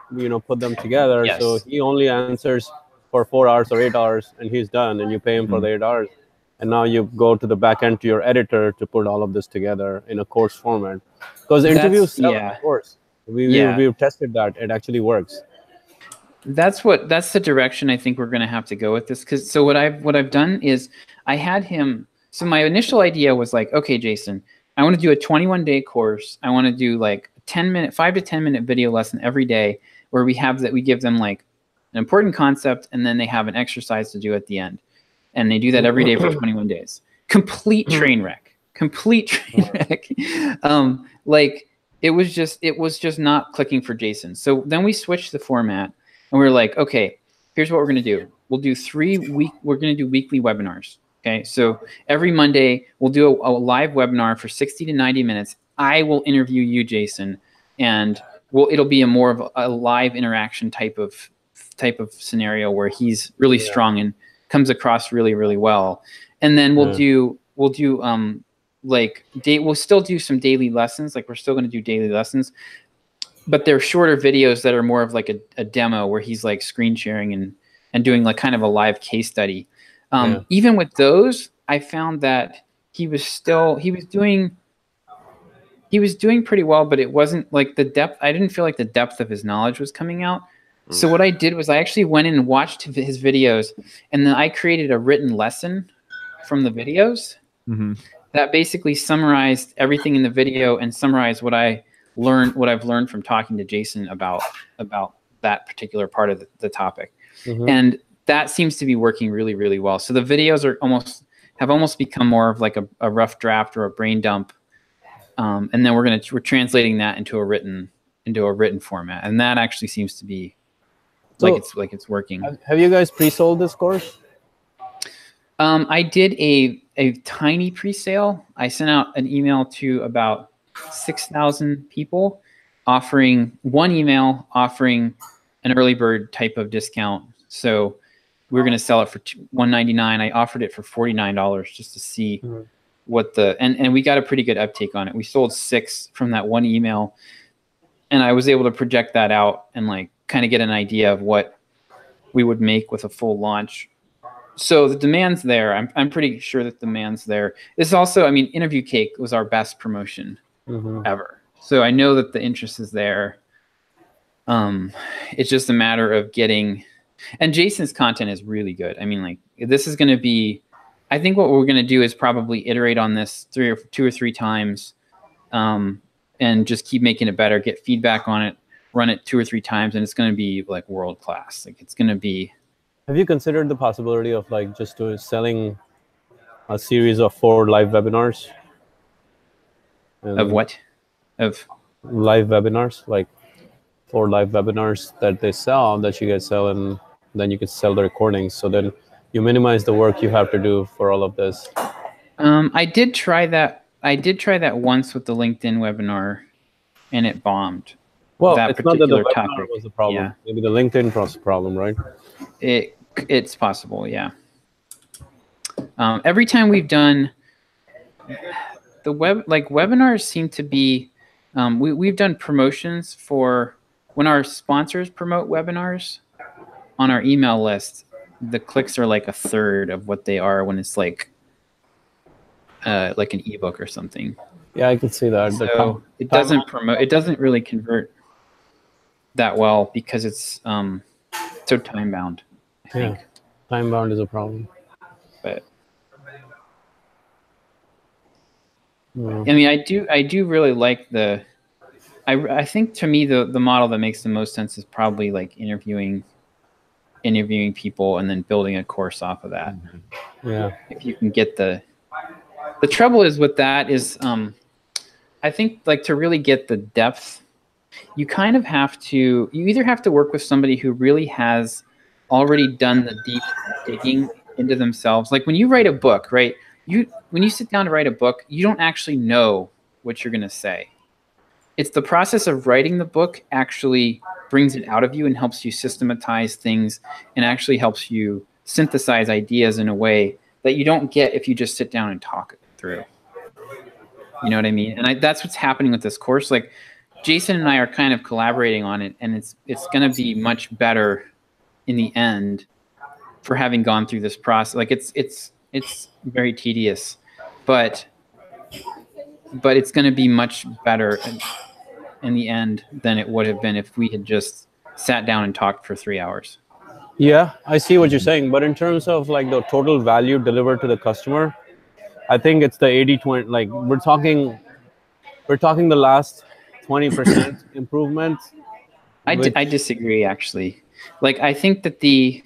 put them together. Yes. So he only answers for 4 hours or 8 hours and he's done, and you pay him for the 8 hours. And now you go to the back end to your editor to put all of this together in a course format. Because interviews sell a course. We've tested that. It actually works. That's the direction I think we're going to have to go with this. So what I've done is I had him. So my initial idea was like, okay, Jason, I want to do a 21-day course. I want to do like 5 to 10 minute video lesson every day, where we give them like an important concept and then they have an exercise to do at the end, and they do that every day for 21 days. Complete train wreck. Like it was just not clicking for Jason. So then we switched the format. And we were like, okay, here's what we're going to do. We're going to do weekly webinars. Okay. So every Monday we'll do a live webinar for 60 to 90 minutes. I will interview you, Jason, and it'll be more of a live interaction type of scenario where he's really strong and comes across really, really well. And then we'll still do some daily lessons. Like we're still going to do daily lessons, but they're shorter videos that are more of like a demo where he's like screen sharing and doing like kind of a live case study. Even with those, I found that he was doing pretty well, but it wasn't like the depth. I didn't feel like the depth of his knowledge was coming out. So what I did was I actually went in and watched his videos, and then I created a written lesson from the videos that basically summarized everything in the video and summarized what I've learned from talking to Jason about that particular part of the topic. And that seems to be working really, really well. So the videos have almost become more of like a rough draft or a brain dump. And then we're translating that into a written format. And that actually seems to be like it's working. Have you guys pre-sold this course? I did a tiny pre-sale. I sent out an email to about 6,000 people, offering one email offering an early bird type of discount. So we were going to sell it for $199. I offered it for $49 just to see what the and we got a pretty good uptake on it. We sold 6 from that one email, and I was able to project that out and like kind of get an idea of what we would make with a full launch. So the demand's there. I'm pretty sure that the demand's there. This also, I mean, Interview Cake was our best promotion ever. So I know that the interest is there. It's just a matter of getting, and Jason's content is really good. I mean, like this is going to be, I think what we're going to do is probably iterate on this 2 or 3 times, and just keep making it better, get feedback on it, run it 2 or 3 times, and it's going to be like world class. Like it's going to be. Have you considered the possibility of like just selling a series of 4 live webinars? Of what? Of live webinars, like 4 live webinars that they sell, that you guys sell, and then you can sell the recordings. So then you minimize the work you have to do for all of this. I did try that. I did try that once with the LinkedIn webinar, and it bombed. Well, that it's not that the webinar topic was the problem. Yeah. Maybe the LinkedIn was the problem, right? It's possible, yeah. Every time we've done the webinars seem to be, we've done promotions for when our sponsors promote webinars on our email list. The clicks are like 1/3 of what they are when it's like an ebook or something. Yeah, I can see that. So it doesn't promote. It doesn't really convert that well because it's so time bound. I think time bound is a problem. But I mean, I do really like the. I think to me the model that makes the most sense is probably like interviewing people and then building a course off of that. Yeah. If you can get the trouble is with that is I think like to really get the depth, you kind of have to, you either have to work with somebody who really has already done the deep digging into themselves. Like when you write a book, right? When you sit down to write a book, you don't actually know what you're going to say. It's the process of writing the book actually brings it out of you and helps you systematize things and actually helps you synthesize ideas in a way that you don't get if you just sit down and talk it through. You know what I mean? And that's what's happening with this course. Like Jason and I are kind of collaborating on it, and it's going to be much better in the end for having gone through this process. Like it's very tedious, but it's going to be much better in the end than it would have been if we had just sat down and talked for 3 hours. Yeah, I see what you're saying. But in terms of like the total value delivered to the customer, I think it's the 80-20. Like we're talking the last 20% improvement. I disagree actually. Like I think that the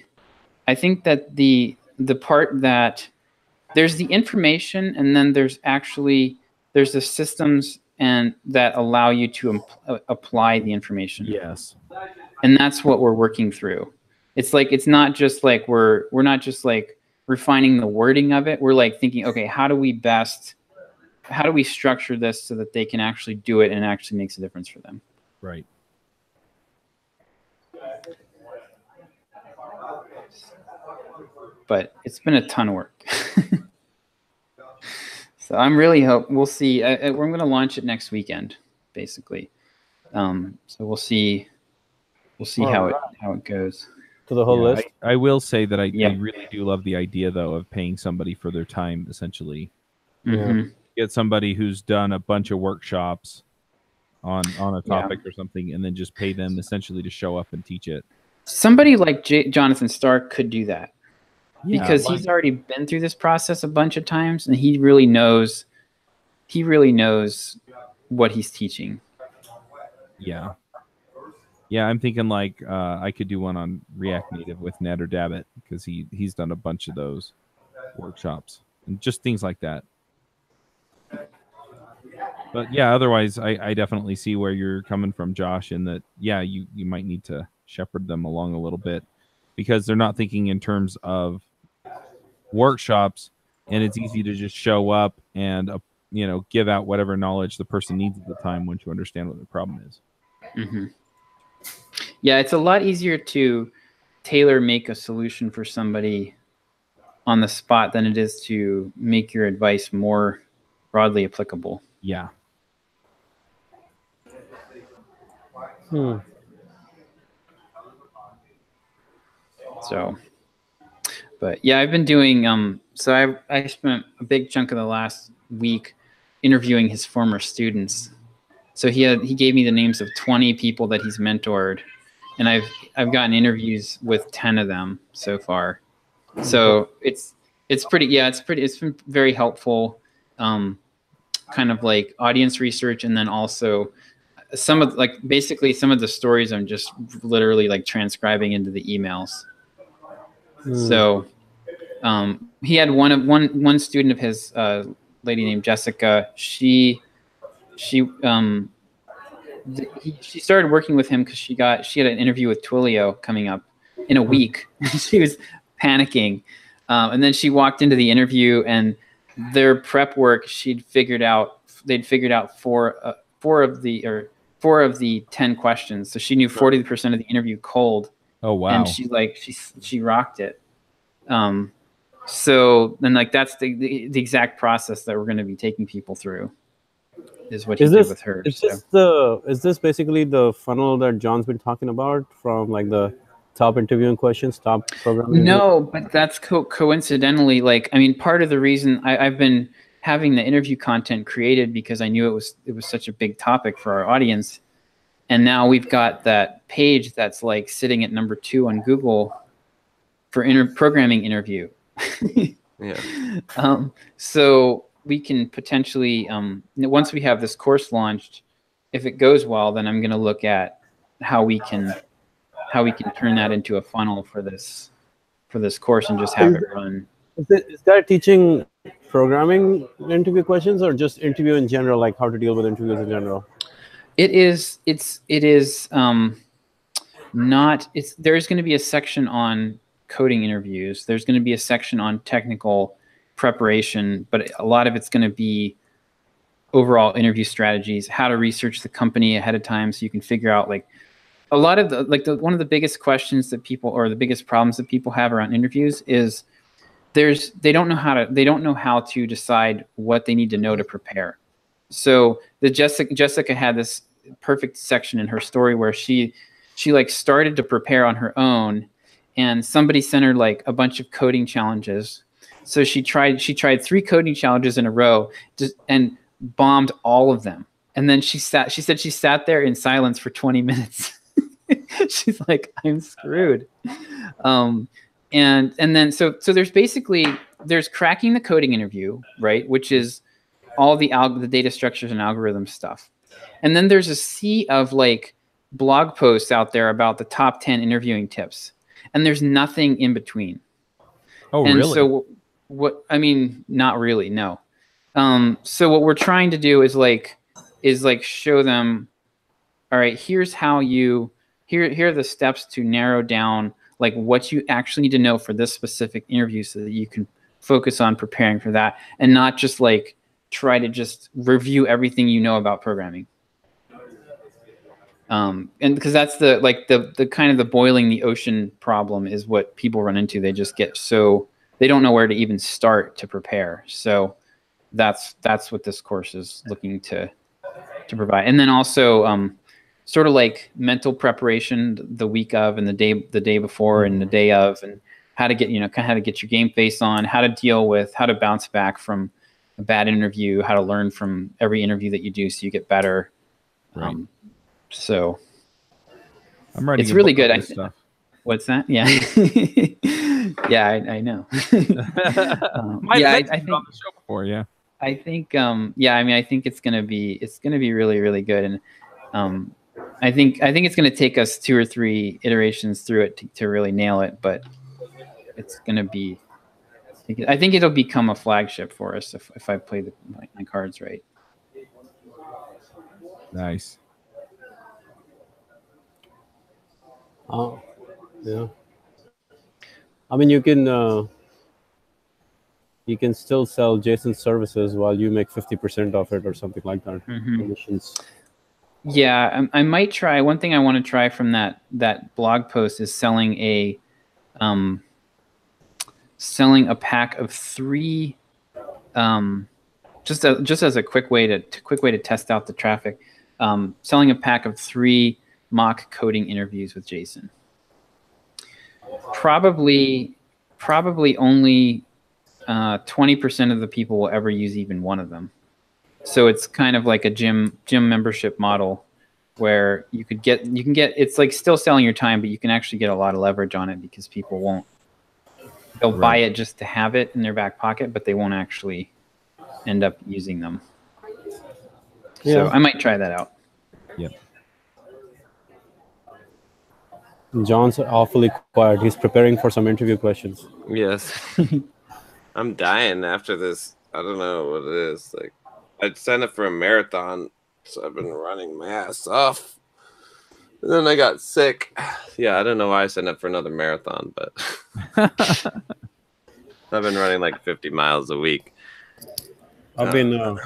part that there's the information and then there's the systems and that allow you to apply the information. Yes. And that's what we're working through. It's like, it's not just like we're not just like refining the wording of it. We're like thinking, okay, how do we structure this so that they can actually do it and it actually makes a difference for them? Right. But it's been a ton of work. So I'm really we'll see. We're going to launch it next weekend, basically. So we'll see how it goes. To the whole list. I will say that I really do love the idea though of paying somebody for their time, essentially. Mm-hmm. Get somebody who's done a bunch of workshops on a topic or something, and then just pay them essentially to show up and teach it. Somebody like Jonathan Stark could do that. Because he's already been through this process a bunch of times, and he really knows what he's teaching. Yeah. Yeah, I'm thinking like I could do one on React Native with Ned or Dabbit because he's done a bunch of those workshops and just things like that. But yeah, otherwise I definitely see where you're coming from, Josh, in that you might need to shepherd them along a little bit because they're not thinking in terms of workshops, and it's easy to just show up and give out whatever knowledge the person needs at the time once you understand what the problem is. Mm-hmm. Yeah, it's a lot easier to tailor make a solution for somebody on the spot than it is to make your advice more broadly applicable. Yeah. So, but yeah, I've been doing, so I spent a big chunk of the last week interviewing his former students. So he gave me the names of 20 people that he's mentored, and I've gotten interviews with 10 of them so far. So it's been very helpful, kind of like audience research, and then also some of basically some of the stories I'm just literally like transcribing into the emails. So he had one student of his, lady named Jessica. She started working with him because she had an interview with Twilio coming up in a week. She was panicking, and then she walked into the interview, and their prep work they'd figured out four of the 10 questions. So she knew 40% of the interview cold. Oh wow! And she rocked it. So then that's the exact process that we're going to be taking people through. Is what he did with her. Is this basically the funnel that John's been talking about, from like the top interviewing questions, top programming? No, but that's coincidentally, part of the reason I've been having the interview content created because I knew it was such a big topic for our audience. And now we've got that page that's like sitting at number 2 on Google for programming interview. Yeah. So we can potentially, once we have this course launched, if it goes well, then I'm going to look at how we can turn that into a funnel for this course and just have it run. Is that teaching programming interview questions, or just interview in general, like how to deal with interviews in general? There's going to be a section on coding interviews. There's going to be a section on technical preparation, but a lot of it's going to be overall interview strategies, how to research the company ahead of time so you can figure out a lot of one of the biggest questions that people, or the biggest problems that people have around interviews is they don't know how to decide what they need to know to prepare. So Jessica had this perfect section in her story where she started to prepare on her own, and somebody sent her a bunch of coding challenges. So she tried 3 coding challenges in a row and bombed all of them. And then she said she sat there in silence for 20 minutes. She's like, I'm screwed. And then so there's cracking the coding interview, right? Which is all the data structures and algorithm stuff. And then there's a sea of blog posts out there about the top 10 interviewing tips. And there's nothing in between. Oh, and really? So not really, no. So what we're trying to do is show them, all right, here are the steps to narrow down what you actually need to know for this specific interview so that you can focus on preparing for that and not just try to just review everything you know about programming. And because that's the kind of the boiling the ocean problem is what people run into. They just get they don't know where to even start to prepare. So that's what this course is looking to provide. And then also sort of mental preparation the week of and the day before and the day of, and how to get how to get your game face on, how to bounce back from a bad interview, how to learn from every interview that you do so you get better. Right. So I'm writing. It's really good. What's that? Yeah. Yeah, I know. I think on the show before, yeah. I think I think it's gonna be really, really good. And I think it's gonna take us 2 or 3 iterations through it to really nail it, but it's gonna be I think it'll become a flagship for us if I play my cards right. Nice. Oh, yeah. I mean, you can still sell Jason's services while you make 50% of it or something like that. Mm-hmm. Commissions. Yeah, I might try. One thing I want to try from that blog post is selling a pack of 3, just as a quick way to test out the traffic. Selling a pack of 3 mock coding interviews with Jason. Probably only 20% of the people will ever use even one of them. So it's kind of like a gym membership model where you can get it's like still selling your time, but you can actually get a lot of leverage on it because people they'll buy it just to have it in their back pocket, but they won't actually end up using them. Yeah. So I might try that out. Yep. John's awfully quiet. He's preparing for some interview questions. Yes. I'm dying after this. I don't know what it is. Like, I'd signed up for a marathon, so I've been running my ass off. And then I got sick. Yeah, I don't know why I signed up for another marathon, but I've been running like 50 miles a week. I've been.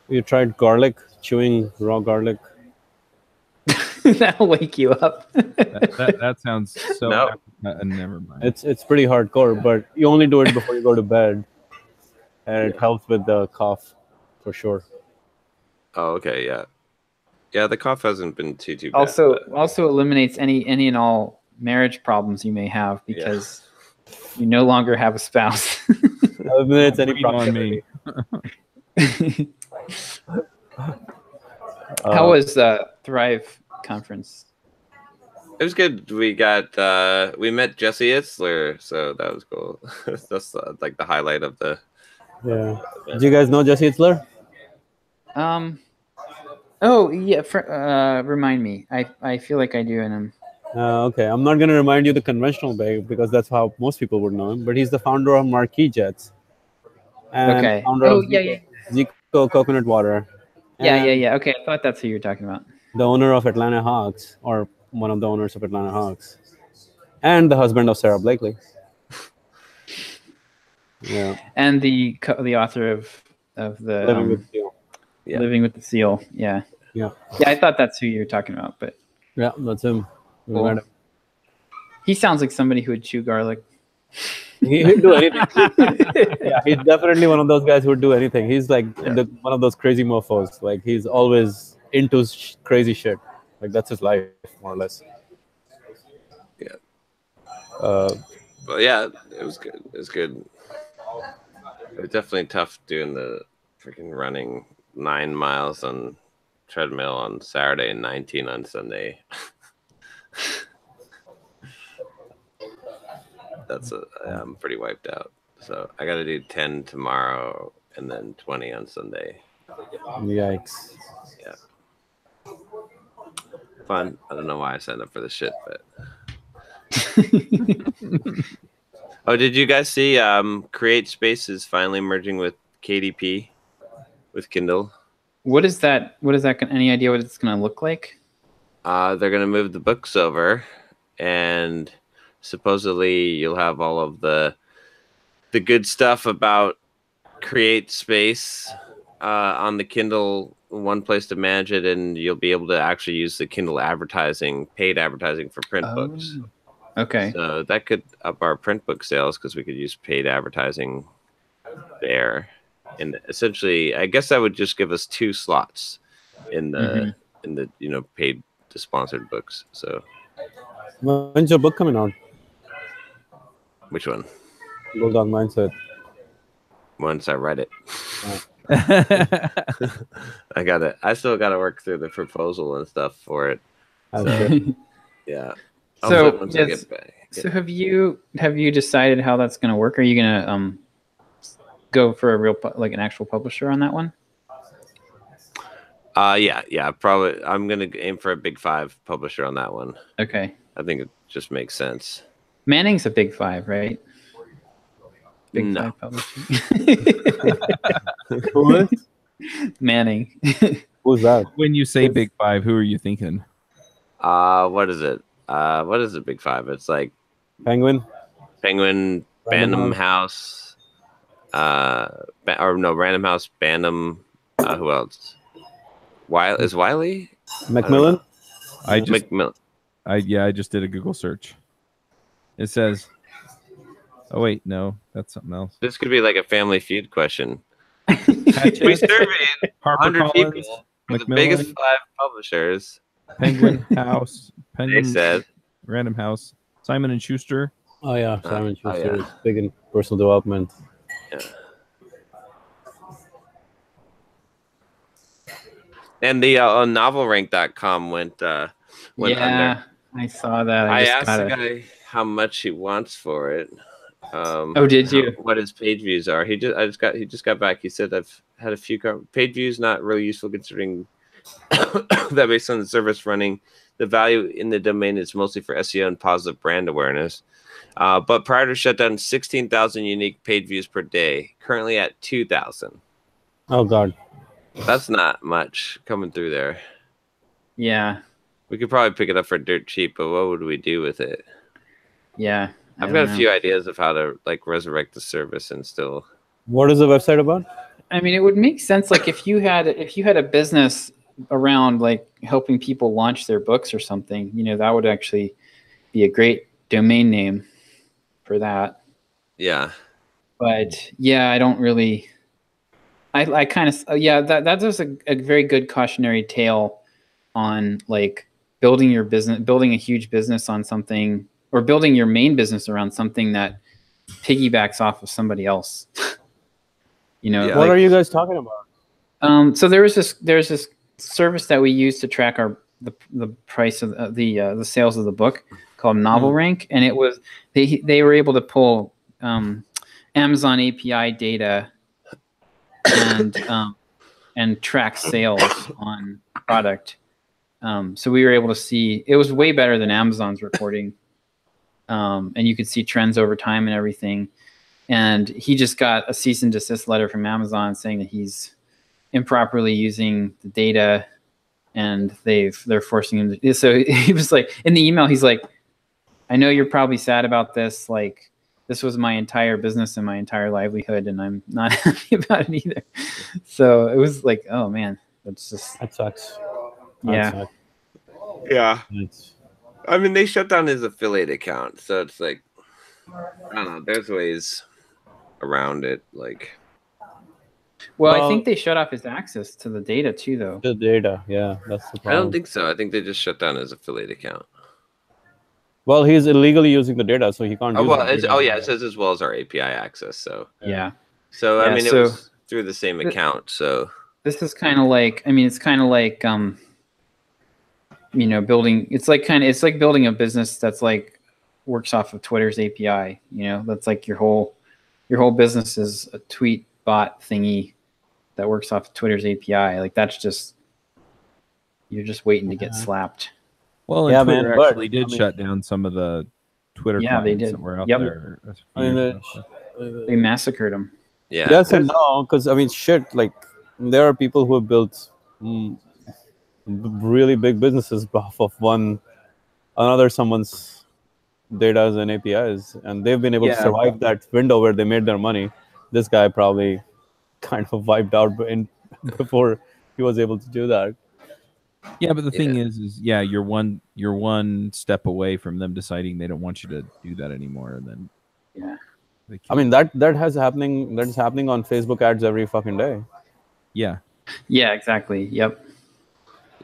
You tried garlic, chewing raw garlic? That'll wake you up. that sounds so. No. Never mind. It's pretty hardcore, but you only do it before you go to bed, and it helps with the cough, for sure. Oh, okay, yeah. Yeah, the cough hasn't been too bad. Also eliminates any and all marriage problems you may have because you no longer have a spouse. Eliminates any problem on me. How was Thrive conference? It was good. We met Jesse Itzler, so that was cool. That's like the highlight of the. Yeah. Do you guys know Jesse Itzler? Oh yeah. Remind me. I feel like I do, and I'm. Okay, I'm not gonna remind you the conventional way because that's how most people would know him. But he's the founder of Marquis Jets. And founder of Zico Coconut Water. Yeah. Okay, I thought that's who you were talking about. The owner of Atlanta Hawks, or one of the owners of Atlanta Hawks, and the husband of Sarah Blakely. Yeah. And the author of the Living with the Seal. Yeah. Yeah. Yeah, I thought that's who you were talking about, but yeah, that's him. Cool. He sounds like somebody who would chew garlic. He'd do anything. Yeah, he's definitely one of those guys who would do anything. He's like one of those crazy mofos. Like he's always into crazy shit. Like that's his life, more or less. Yeah. But yeah, it was good. It was good. It was definitely tough doing the freaking running 9 miles on treadmill on Saturday and 19 on Sunday. I'm pretty wiped out. So I got to do 10 tomorrow and then 20 on Sunday. Yikes. Yeah. Fun. I don't know why I signed up for this shit, but. Oh, did you guys see Create Space is finally merging with KDP with Kindle? What is that? Any idea what it's going to look like? They're going to move the books over, and supposedly you'll have all of the good stuff about Create Space on the Kindle, one place to manage it, and you'll be able to actually use the Kindle paid advertising for print books. Okay. So that could up our print book sales because we could use paid advertising there. And essentially, I guess that would just give us 2 slots in the paid to sponsored books. So when's your book coming out? Which one? Bulldog Mindset. Once I read it. I got it. I still got to work through the proposal and stuff for it. So, yeah. So have you decided how that's going to work? Are you going to go for a real an actual publisher on that one? Yeah. Probably. I'm going to aim for a Big 5 publisher on that one. Okay. I think it just makes sense. Manning's a Big 5, right? Big no. 5 publishing. Who is? Manning. Who's that? When you say Big 5, who are you thinking? What is it? What is the Big 5? It's like Penguin, Random House, Random House, Bantam. Who else? Is Wiley? Macmillan? I just Macmillan. I just did a Google search. It says, oh wait, no, that's something else. This could be like a Family Feud question. Hatchet, We surveyed 100 HarperCollins, people for the Macmillan, biggest 5 publishers. Penguin House, They Penguin said, Random House, Simon and Schuster. Oh yeah, Simon oh, Schuster yeah. is big in personal development. yeah. And the novelrank.com went under. I saw that. I just asked got the it. guy how much he wants for it. Oh, did you? What his page views are? He just got back. He said I've had a few page views, not really useful considering that based on the service running, the value in the domain is mostly for SEO and positive brand awareness. But prior to shutdown, 16,000 unique page views per day. Currently at 2,000. Oh God. That's not much coming through there. Yeah. We could probably pick it up for dirt cheap, but what would we do with it? Yeah. I've got a few ideas of how to like resurrect the service and still. What is the website about? I mean, it would make sense. Like if you had a business around like helping people launch their books or something, that would actually be a great domain name for that. Yeah. But yeah, I don't really. I kind of that is a very good cautionary tale on like building your business, building a huge business on something, or building your main business around something that piggybacks off of somebody else. Yeah. What are you guys talking about? So there's this service that we use to track the price of the sales of the book called NovelRank, and it was they were able to pull Amazon API data and track sales on product. So we were able to see it was way better than Amazon's reporting, and you could see trends over time and everything. And he just got a cease and desist letter from Amazon saying that he's improperly using the data, and they're forcing him to. So he was like, in the email, he's like, "I know you're probably sad about this. Like, this was my entire business and my entire livelihood, and I'm not happy about it either." So it was like, oh man, that's just That sucks. yeah. That sucks. Yeah. It's- I mean, they shut down his affiliate account, so it's like, I don't know. There's ways around it. Like, Well, I Well- think they shut off his access to the data too, though. The data, yeah, that's the I problem. don't think so. I think they just shut down his affiliate account. Well, he's illegally using the data, so he can't. Oh use well, the data. it says as well as our API access. So Yeah. I Yeah, mean, so- it was through the same account. So This is kind of like, I mean, it's kind of like, building. It's like building a business that's like works off of Twitter's API. That's like your whole business is a tweet bot thingy that works off of Twitter's API. Like that's just, you're just waiting to get slapped. Well, and Yeah, Twitter man, but, actually did I mean- shut down some of the Twitter Yeah, they clients did. that were out Yep. there. a few I mean, years ago. They massacred them. yeah, Yes and no, because I mean, shit. Like, there are people who have built really big businesses off of someone's data and APIs, and they've been able to Yeah. survive that window where they made their money. This guy probably kind of wiped out before he was able to do that. Yeah, but the thing is you're one step away from them deciding they don't want you to do that anymore, and then Yeah. they I mean, that is happening on Facebook ads every fucking day. yeah, Yeah, exactly. Yep.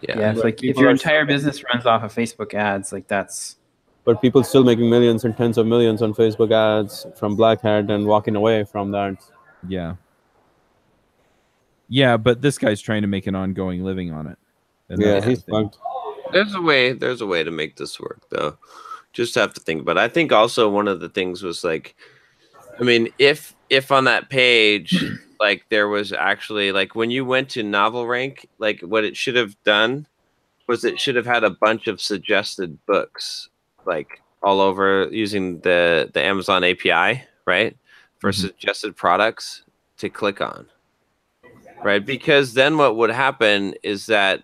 yeah, Yeah. It's But like if people your are entire business runs off of Facebook ads, like that's, But people still making millions and tens of millions on Facebook ads from Black Hat and walking away from that. yeah. But this guy's trying to make an ongoing living on it. And Yeah, that's the he's thing. fucked. There's a way to make this work though. Just have to think. But I think also one of the things was like, I mean, if on that page, like there was actually like when you went to NovelRank, like what it should have done was it should have had a bunch of suggested books, like all over using the Amazon API, right, for suggested products to click on, right? Because then what would happen is that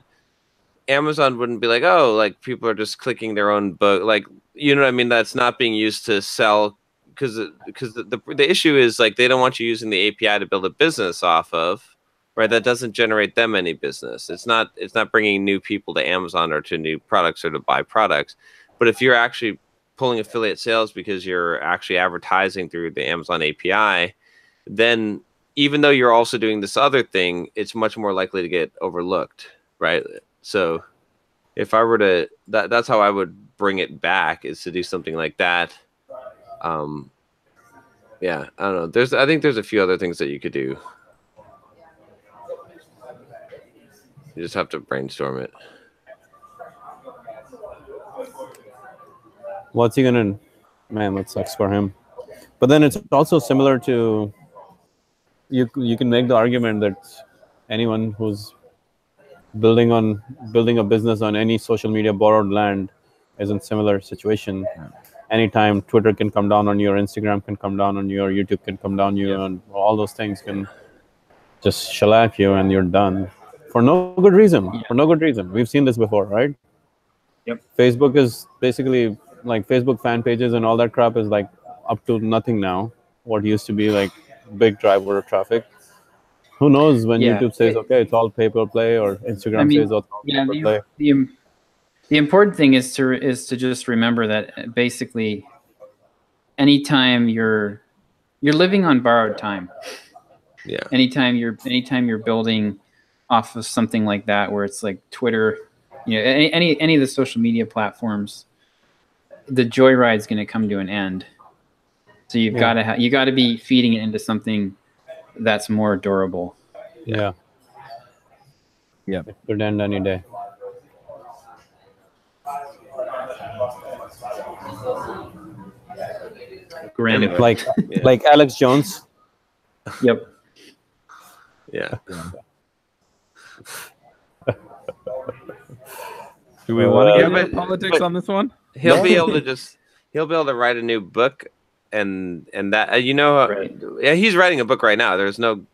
Amazon wouldn't be like, oh, like people are just clicking their own book, like, you know what I mean? That's not being used to sell, because the issue is like they don't want you using the API to build a business off of, right? That doesn't generate them any business. It's not bringing new people to Amazon or to new products or to buy products. But if you're actually pulling affiliate sales because you're actually advertising through the Amazon API, then even though you're also doing this other thing, it's much more likely to get overlooked, right? So if I were to, that's how I would bring it back, is to do something like that. Yeah, I don't know. I think there's a few other things that you could do. You just have to brainstorm it. What's he gonna? Man, that sucks for him. But then it's also similar to. You can make the argument that anyone who's building a business on any social media borrowed land is in similar situation. Anytime Twitter can come down on you, or Instagram can come down on you, or YouTube can come down on you, and all those things can just shellac you, and you're done for no good reason. For no good reason. We've seen this before, right? Yep. Facebook is basically like Facebook fan pages and all that crap is like up to nothing now. What used to be like big driver of traffic. Who knows when YouTube says, okay, it's all pay per play, or Instagram says, oh, it's all pay per play. The important thing is to just remember that basically, anytime you're living on borrowed time. Yeah. Anytime you're building off of something like that, where it's like Twitter, any of the social media platforms, the joyride's going to come to an end. So you've got to be feeding it into something that's more durable. Yeah. Yep. It could end any day. Anyway. Like Alex Jones. Yep. Yeah. Do we want to get into but politics on this one? He'll be able to write a new book, and that Right. yeah, he's writing a book right now. There's no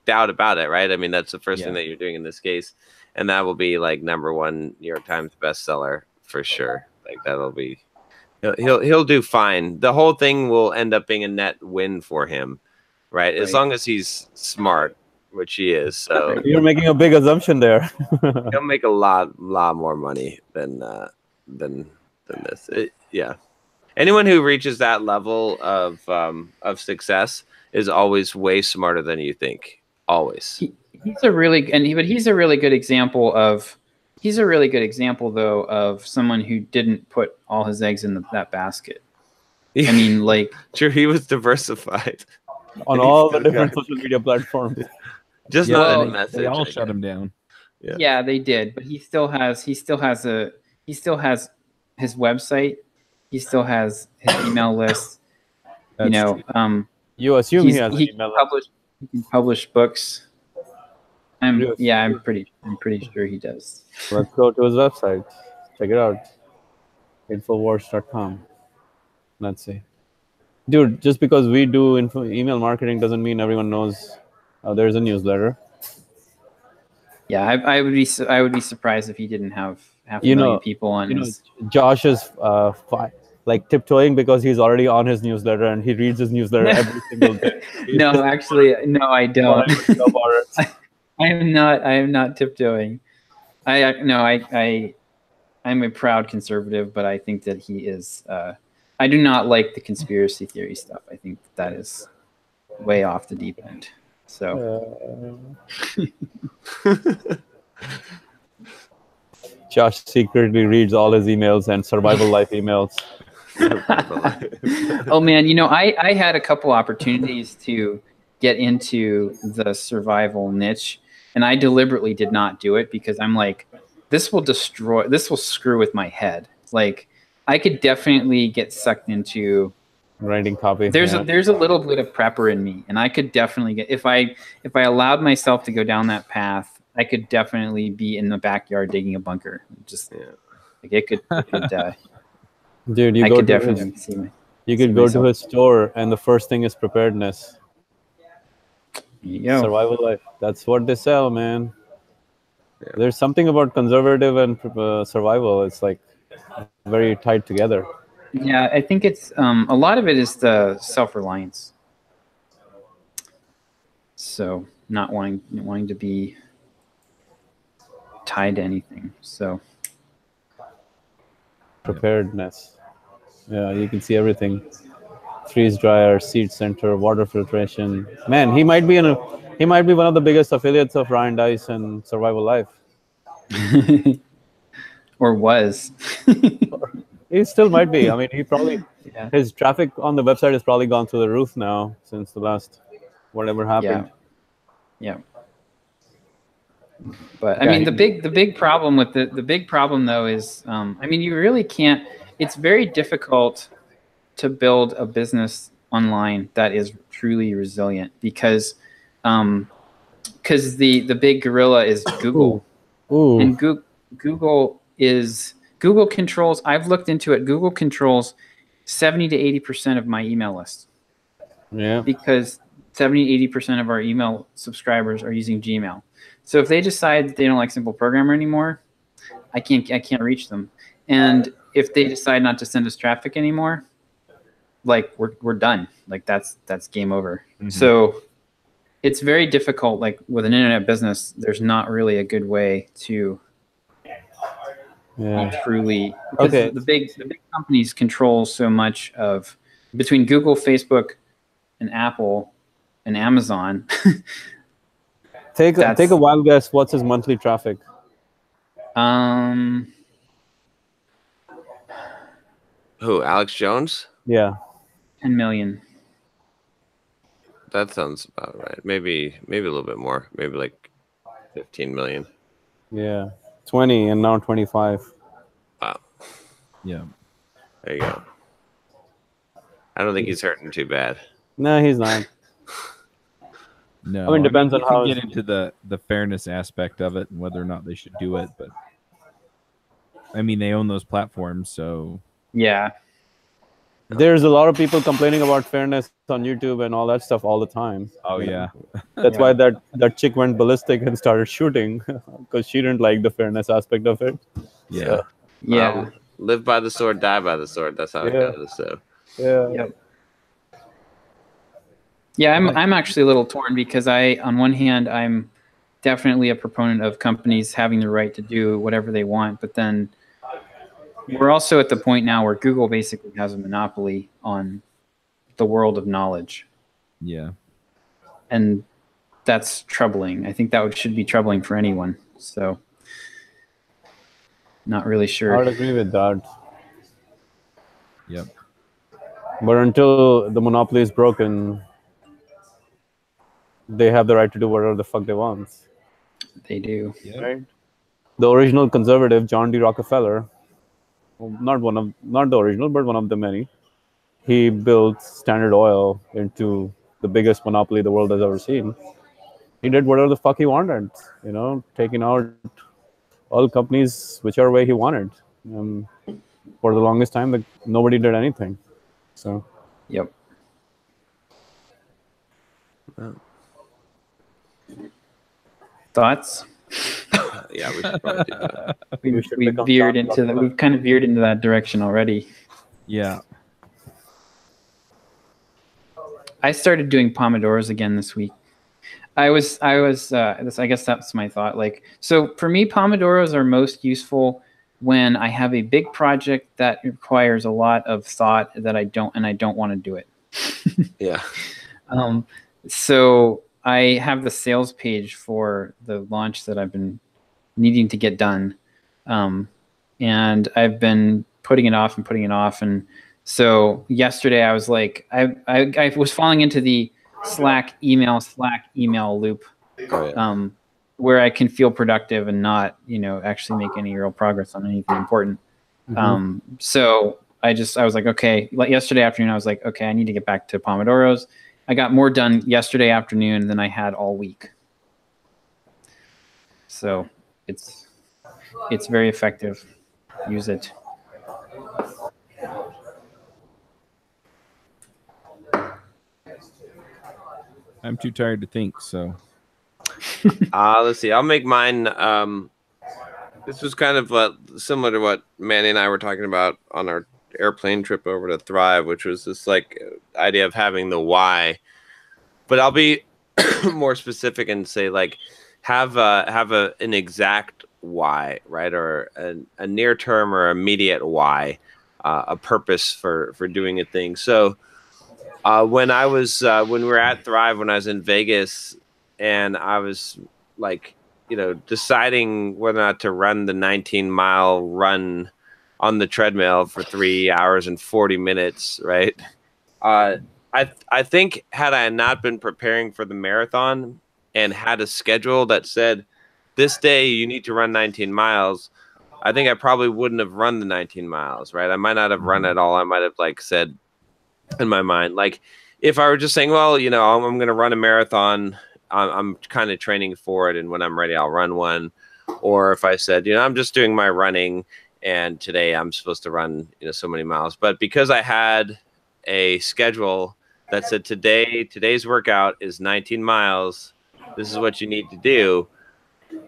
doubt about it, right? I mean, that's the first thing that you're doing in this case, and that will be like #1 New York Times bestseller for sure. Like that'll be, he'll do fine. The whole thing will end up being a net win for him, right? As long as he's smart, which he is. So you're making a big assumption there. he'll make a lot more money than this. Yeah. Anyone who reaches that level of success is always way smarter than you think. Always. He's a really good example of. He's a really good example, though, of someone who didn't put all his eggs in that basket. I mean, like, sure, he was diversified on all the different social media platforms. Just not in the message. They all shut him down. Yeah, they did, but he still has his website. He still has his email list. You assume he has an email list. He can publish books. I'm pretty sure he does. Let's go to his website. Check it out. Infowars.com. Let's see. Dude, just because we do email marketing doesn't mean everyone knows there's a newsletter. Yeah, I would be surprised if he didn't have half a million people on his. Josh is like tiptoeing because he's already on his newsletter and he reads his newsletter every single day. No, actually, no, I don't. I am not tiptoeing. I'm a proud conservative, but I think that he is. I do not like the conspiracy theory stuff. I think that is way off the deep end. So, Josh secretly reads all his emails and survival life emails. Oh man, I had a couple opportunities to get into the survival niche, and I deliberately did not do it because I'm like, this will screw with my head. Like, I could definitely get sucked into writing copy. There's a little bit of prepper in me, and I could definitely get, if I allowed myself to go down that path, I could definitely be in the backyard digging a bunker. Just like it could dude, you could go to his store, and the first thing is preparedness. Survival life. That's what they sell, man. Yeah. There's something about conservative and survival. It's like very tied together. Yeah, I think it's a lot of it is the self-reliance. So not wanting to be tied to anything. So preparedness. Yeah, you can see everything. Freeze dryer, seed center, water filtration. Man, he might be one of the biggest affiliates of Ryan Dice and Survival Life. or was. He still might be. I mean, he probably Yeah. his traffic on the website has probably gone through the roof now since the last whatever happened. Yeah. But I mean, the big problem with the big problem though is, I mean, you really can't. It's very difficult to build a business online that is truly resilient because the big gorilla is Google. Ooh. And Google controls. I've looked into it. Google controls 70 to 80% of my email list. Yeah. Because 70 to 80% of our email subscribers are using Gmail. So if they decide that they don't like Simple Programmer anymore, I can't reach them. And if they decide not to send us traffic anymore, like we're done. Like that's game over. Mm-hmm. So it's very difficult. Like with an internet business, there's not really a good way to truly. Okay. The big companies control so much of between Google, Facebook, and Apple, and Amazon. Take a wild guess. What's his monthly traffic? Who? Alex Jones? Yeah. 10 million. That sounds about right. Maybe a little bit more. Maybe like 15 million. Yeah. 20 and now 25. Wow. Yeah. There you go. I don't think he's hurting too bad. No, he's not. No. I mean, depends on how you get into the fairness aspect of it and whether or not they should do it, but I mean, they own those platforms, so yeah. There's a lot of people complaining about fairness on YouTube and all that stuff all the time. Oh yeah. That's why that chick went ballistic and started shooting because she didn't like the fairness aspect of it. Yeah. So, Yeah. Live by the sword, die by the sword. That's how it goes. So. Yeah. Yep. Yeah, I'm actually a little torn because on one hand, I'm definitely a proponent of companies having the right to do whatever they want, but then we're also at the point now where Google basically has a monopoly on the world of knowledge. Yeah. And that's troubling. I think that should be troubling for anyone. So not really sure. I would agree with that. Yep. But until the monopoly is broken, they have the right to do whatever the fuck they want. They do. Yeah. Right? The original conservative, John D. Rockefeller, not the original, but one of the many, he built Standard Oil into the biggest monopoly the world has ever seen. He did whatever the fuck he wanted, taking out all companies whichever way he wanted. For the longest time, nobody did anything. So. Yep. Thoughts? Yeah, we should probably do that. We've kind of veered into that direction already. Yeah. I started doing Pomodoros again this week. I guess that's my thought. So for me, Pomodoros are most useful when I have a big project that requires a lot of thought that I don't want to do it. Yeah. So I have the sales page for the launch that I've been needing to get done. And I've been putting it off. And so yesterday I was like, I was falling into the Slack email loop, where I can feel productive and not, actually make any real progress on anything important. Mm-hmm. So I was like, okay, yesterday afternoon, I was like, okay, I need to get back to Pomodoros. I got more done yesterday afternoon than I had all week. So it's very effective. Use it. I'm too tired to think, so. Let's see. I'll make mine. This was kind of similar to what Manny and I were talking about on our airplane trip over to Thrive, which was this idea of having the why. But I'll be more specific and say like have an exact why, right, or a near term or immediate why, a purpose for doing a thing. So when we were at Thrive, when I was in Vegas, and I was like, deciding whether or not to run the 19-mile run on the treadmill for 3 hours and 40 minutes, right? I think had I not been preparing for the marathon and had a schedule that said this day you need to run 19 miles, I think I probably wouldn't have run the 19 miles, right? I might not have run at all. I might have like said in my mind, like if I were just saying, well, I'm going to run a marathon, I'm kind of training for it, and when I'm ready, I'll run one. Or if I said, I'm just doing my running, and today I'm supposed to run, so many miles. But because I had a schedule that said today's workout is 19 miles, this is what you need to do,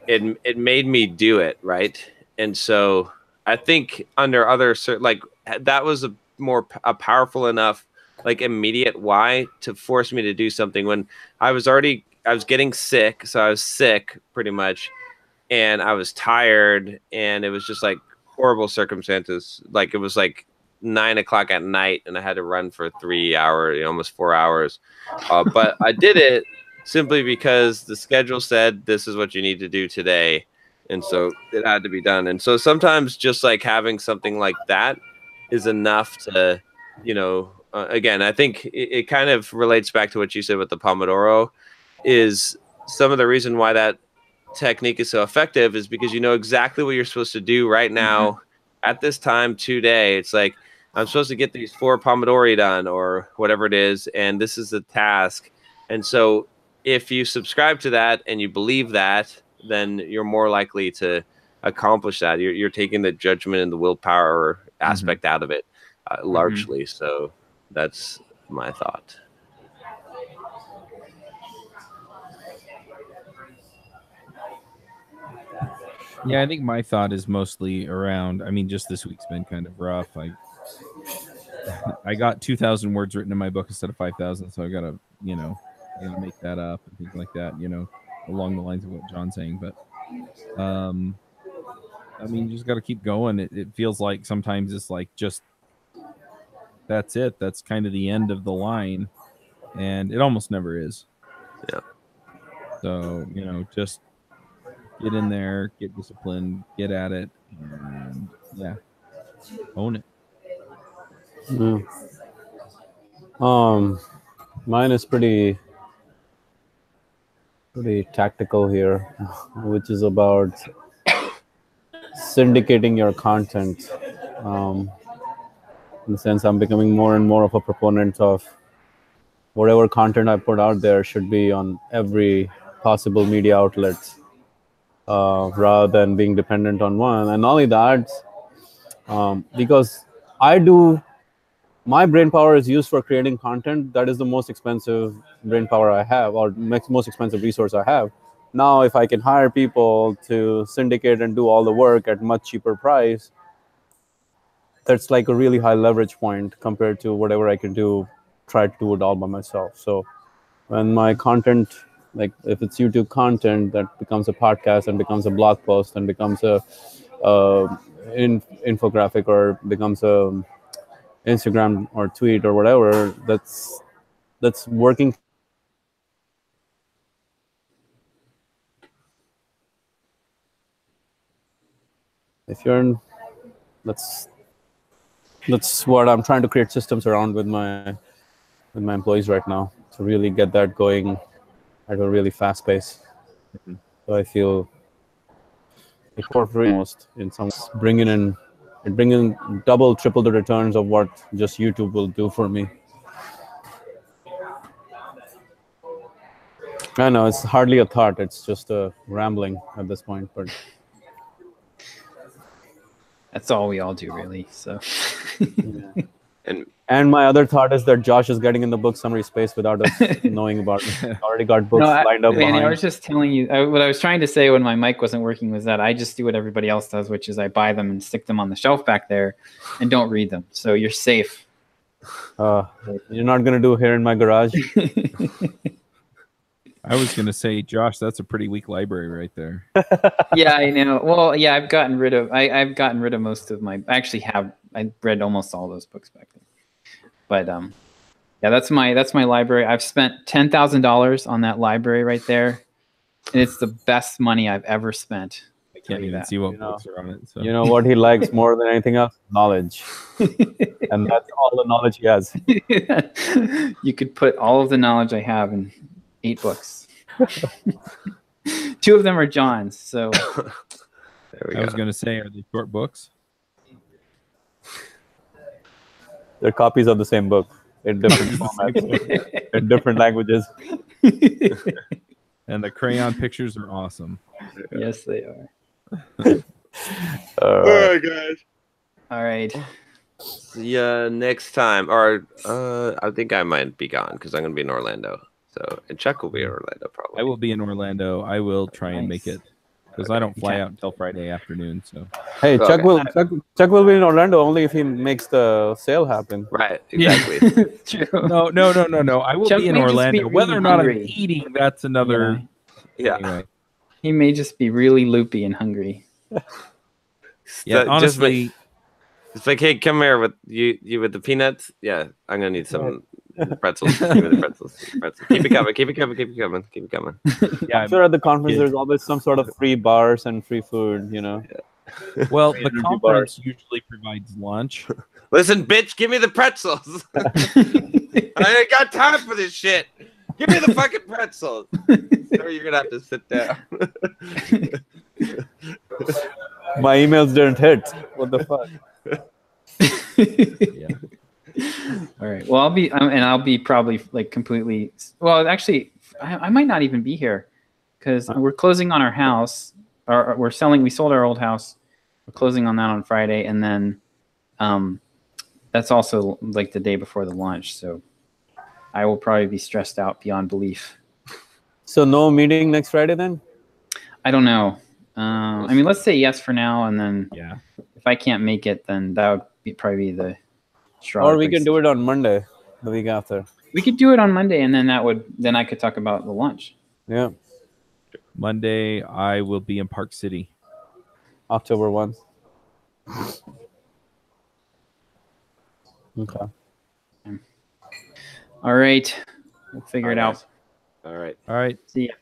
it made me do it, right? And so I think under other like that was a powerful enough like immediate why to force me to do something when I was getting sick. So I was sick pretty much, and I was tired, and it was just like horrible circumstances. Like it was like 9 o'clock at night, and I had to run for 3 hours, almost 4 hours. But I did it simply because the schedule said this is what you need to do today, and so it had to be done. And so sometimes just like having something like that is enough to, again, I think it kind of relates back to what you said with the Pomodoro. Is some of the reason why that technique is so effective is because you know exactly what you're supposed to do right now at this time today. It's like, I'm supposed to get these 4 Pomodori done or whatever it is, and this is the task. And so if you subscribe to that and you believe that, then you're more likely to accomplish that. You're taking the judgment and the willpower aspect out of it largely. So that's my thought. Yeah, I think my thought is mostly around, just this week's been kind of rough. I got 2,000 words written in my book instead of 5,000, so I gotta make that up and things like that, along the lines of what John's saying. But you just gotta keep going. It feels like sometimes it's like just that's it. That's kind of the end of the line, and it almost never is. Yeah. So just get in there, get disciplined, get at it, and own it. Mine is pretty tactical here, which is about syndicating your content. In the sense, I'm becoming more and more of a proponent of whatever content I put out there should be on every possible media outlet, rather than being dependent on one. And not only that, because my brain power is used for creating content. That is the most expensive brain power I have, or most expensive resource I have. Now, if I can hire people to syndicate and do all the work at much cheaper price, that's like a really high leverage point compared to whatever I can try to do it all by myself. So when my content, like if it's YouTube content that becomes a podcast and becomes a blog post and becomes a infographic or becomes a Instagram or tweet or whatever, that's working. If you're in, that's what I'm trying to create systems around with my employees right now, to really get that going at a really fast pace. So I feel almost in some bringing in double, triple the returns of what just YouTube will do for me. I know it's hardly a thought; it's just a rambling at this point, but that's all we all do, really. So, and my other thought is that Josh is getting in the book summary space without us knowing about it. Already got books lined up. Manny, I was just telling you what I was trying to say when my mic wasn't working was that I just do what everybody else does, which is I buy them and stick them on the shelf back there, and don't read them. So you're safe. You're not gonna do here in my garage. I was gonna say, Josh, that's a pretty weak library right there. Yeah, I know. Well, yeah, I've gotten rid of most of my. I read almost all those books back then. But yeah, that's my library. I've spent $10,000 on that library right there, and it's the best money I've ever spent. I can't even see what books are on it. So. You know what he likes more than anything else? Knowledge. And that's all the knowledge he has. You could put all of the knowledge I have in 8 books. 2 of them are John's. So I was going to say, are they short books? They're copies of the same book in different formats, in different languages. And the crayon pictures are awesome. Yes, they are. All right, guys. All right. Yeah, next time, or I think I might be gone because I'm going to be in Orlando. So, and Chuck will be in Orlando probably. I will be in Orlando. I will try and make it because I don't fly Okay. out until Friday afternoon. So Hey, Okay. Chuck will be in Orlando only if he makes the sale happen. Right, exactly. True. no. I will Chuck be in may just be Orlando. really Whether or not hungry. I'm eating, that's another. Yeah. Anyway. He may just be really loopy and hungry. Yeah, So, honestly, it's like, hey, come here with you with the peanuts. Yeah, I'm gonna need some pretzels. Give me the pretzels. Keep it coming. Keep it coming. Keep it coming. Keep it coming. yeah. I'm sure at the conference Yeah. there's always some sort of free bars and free food, you know. Well, the Energy conference usually provides lunch. Listen, bitch, give me the pretzels. I ain't got time for this shit. Give me the fucking pretzels. Or you're gonna have to sit down. My emails didn't hit. What the fuck? Yeah. All right. Well, I'll be probably like completely. Well, actually, I might not even be here because we're closing on our house. Or we're selling. We sold our old house. We're closing on that on Friday, and then, that's also like the day before the launch. So, I will probably be stressed out beyond belief. So no meeting next Friday then? I don't know. I mean, let's say yes for now, and then Yeah. if I can't make it, then that would probably be the straw. Or we can do it on Monday, the week after. We could do it on Monday, and then I could talk about the lunch. Yeah, Monday, I will be in Park City. October 1. Okay. All right, we'll figure it out. All right. All right. See ya.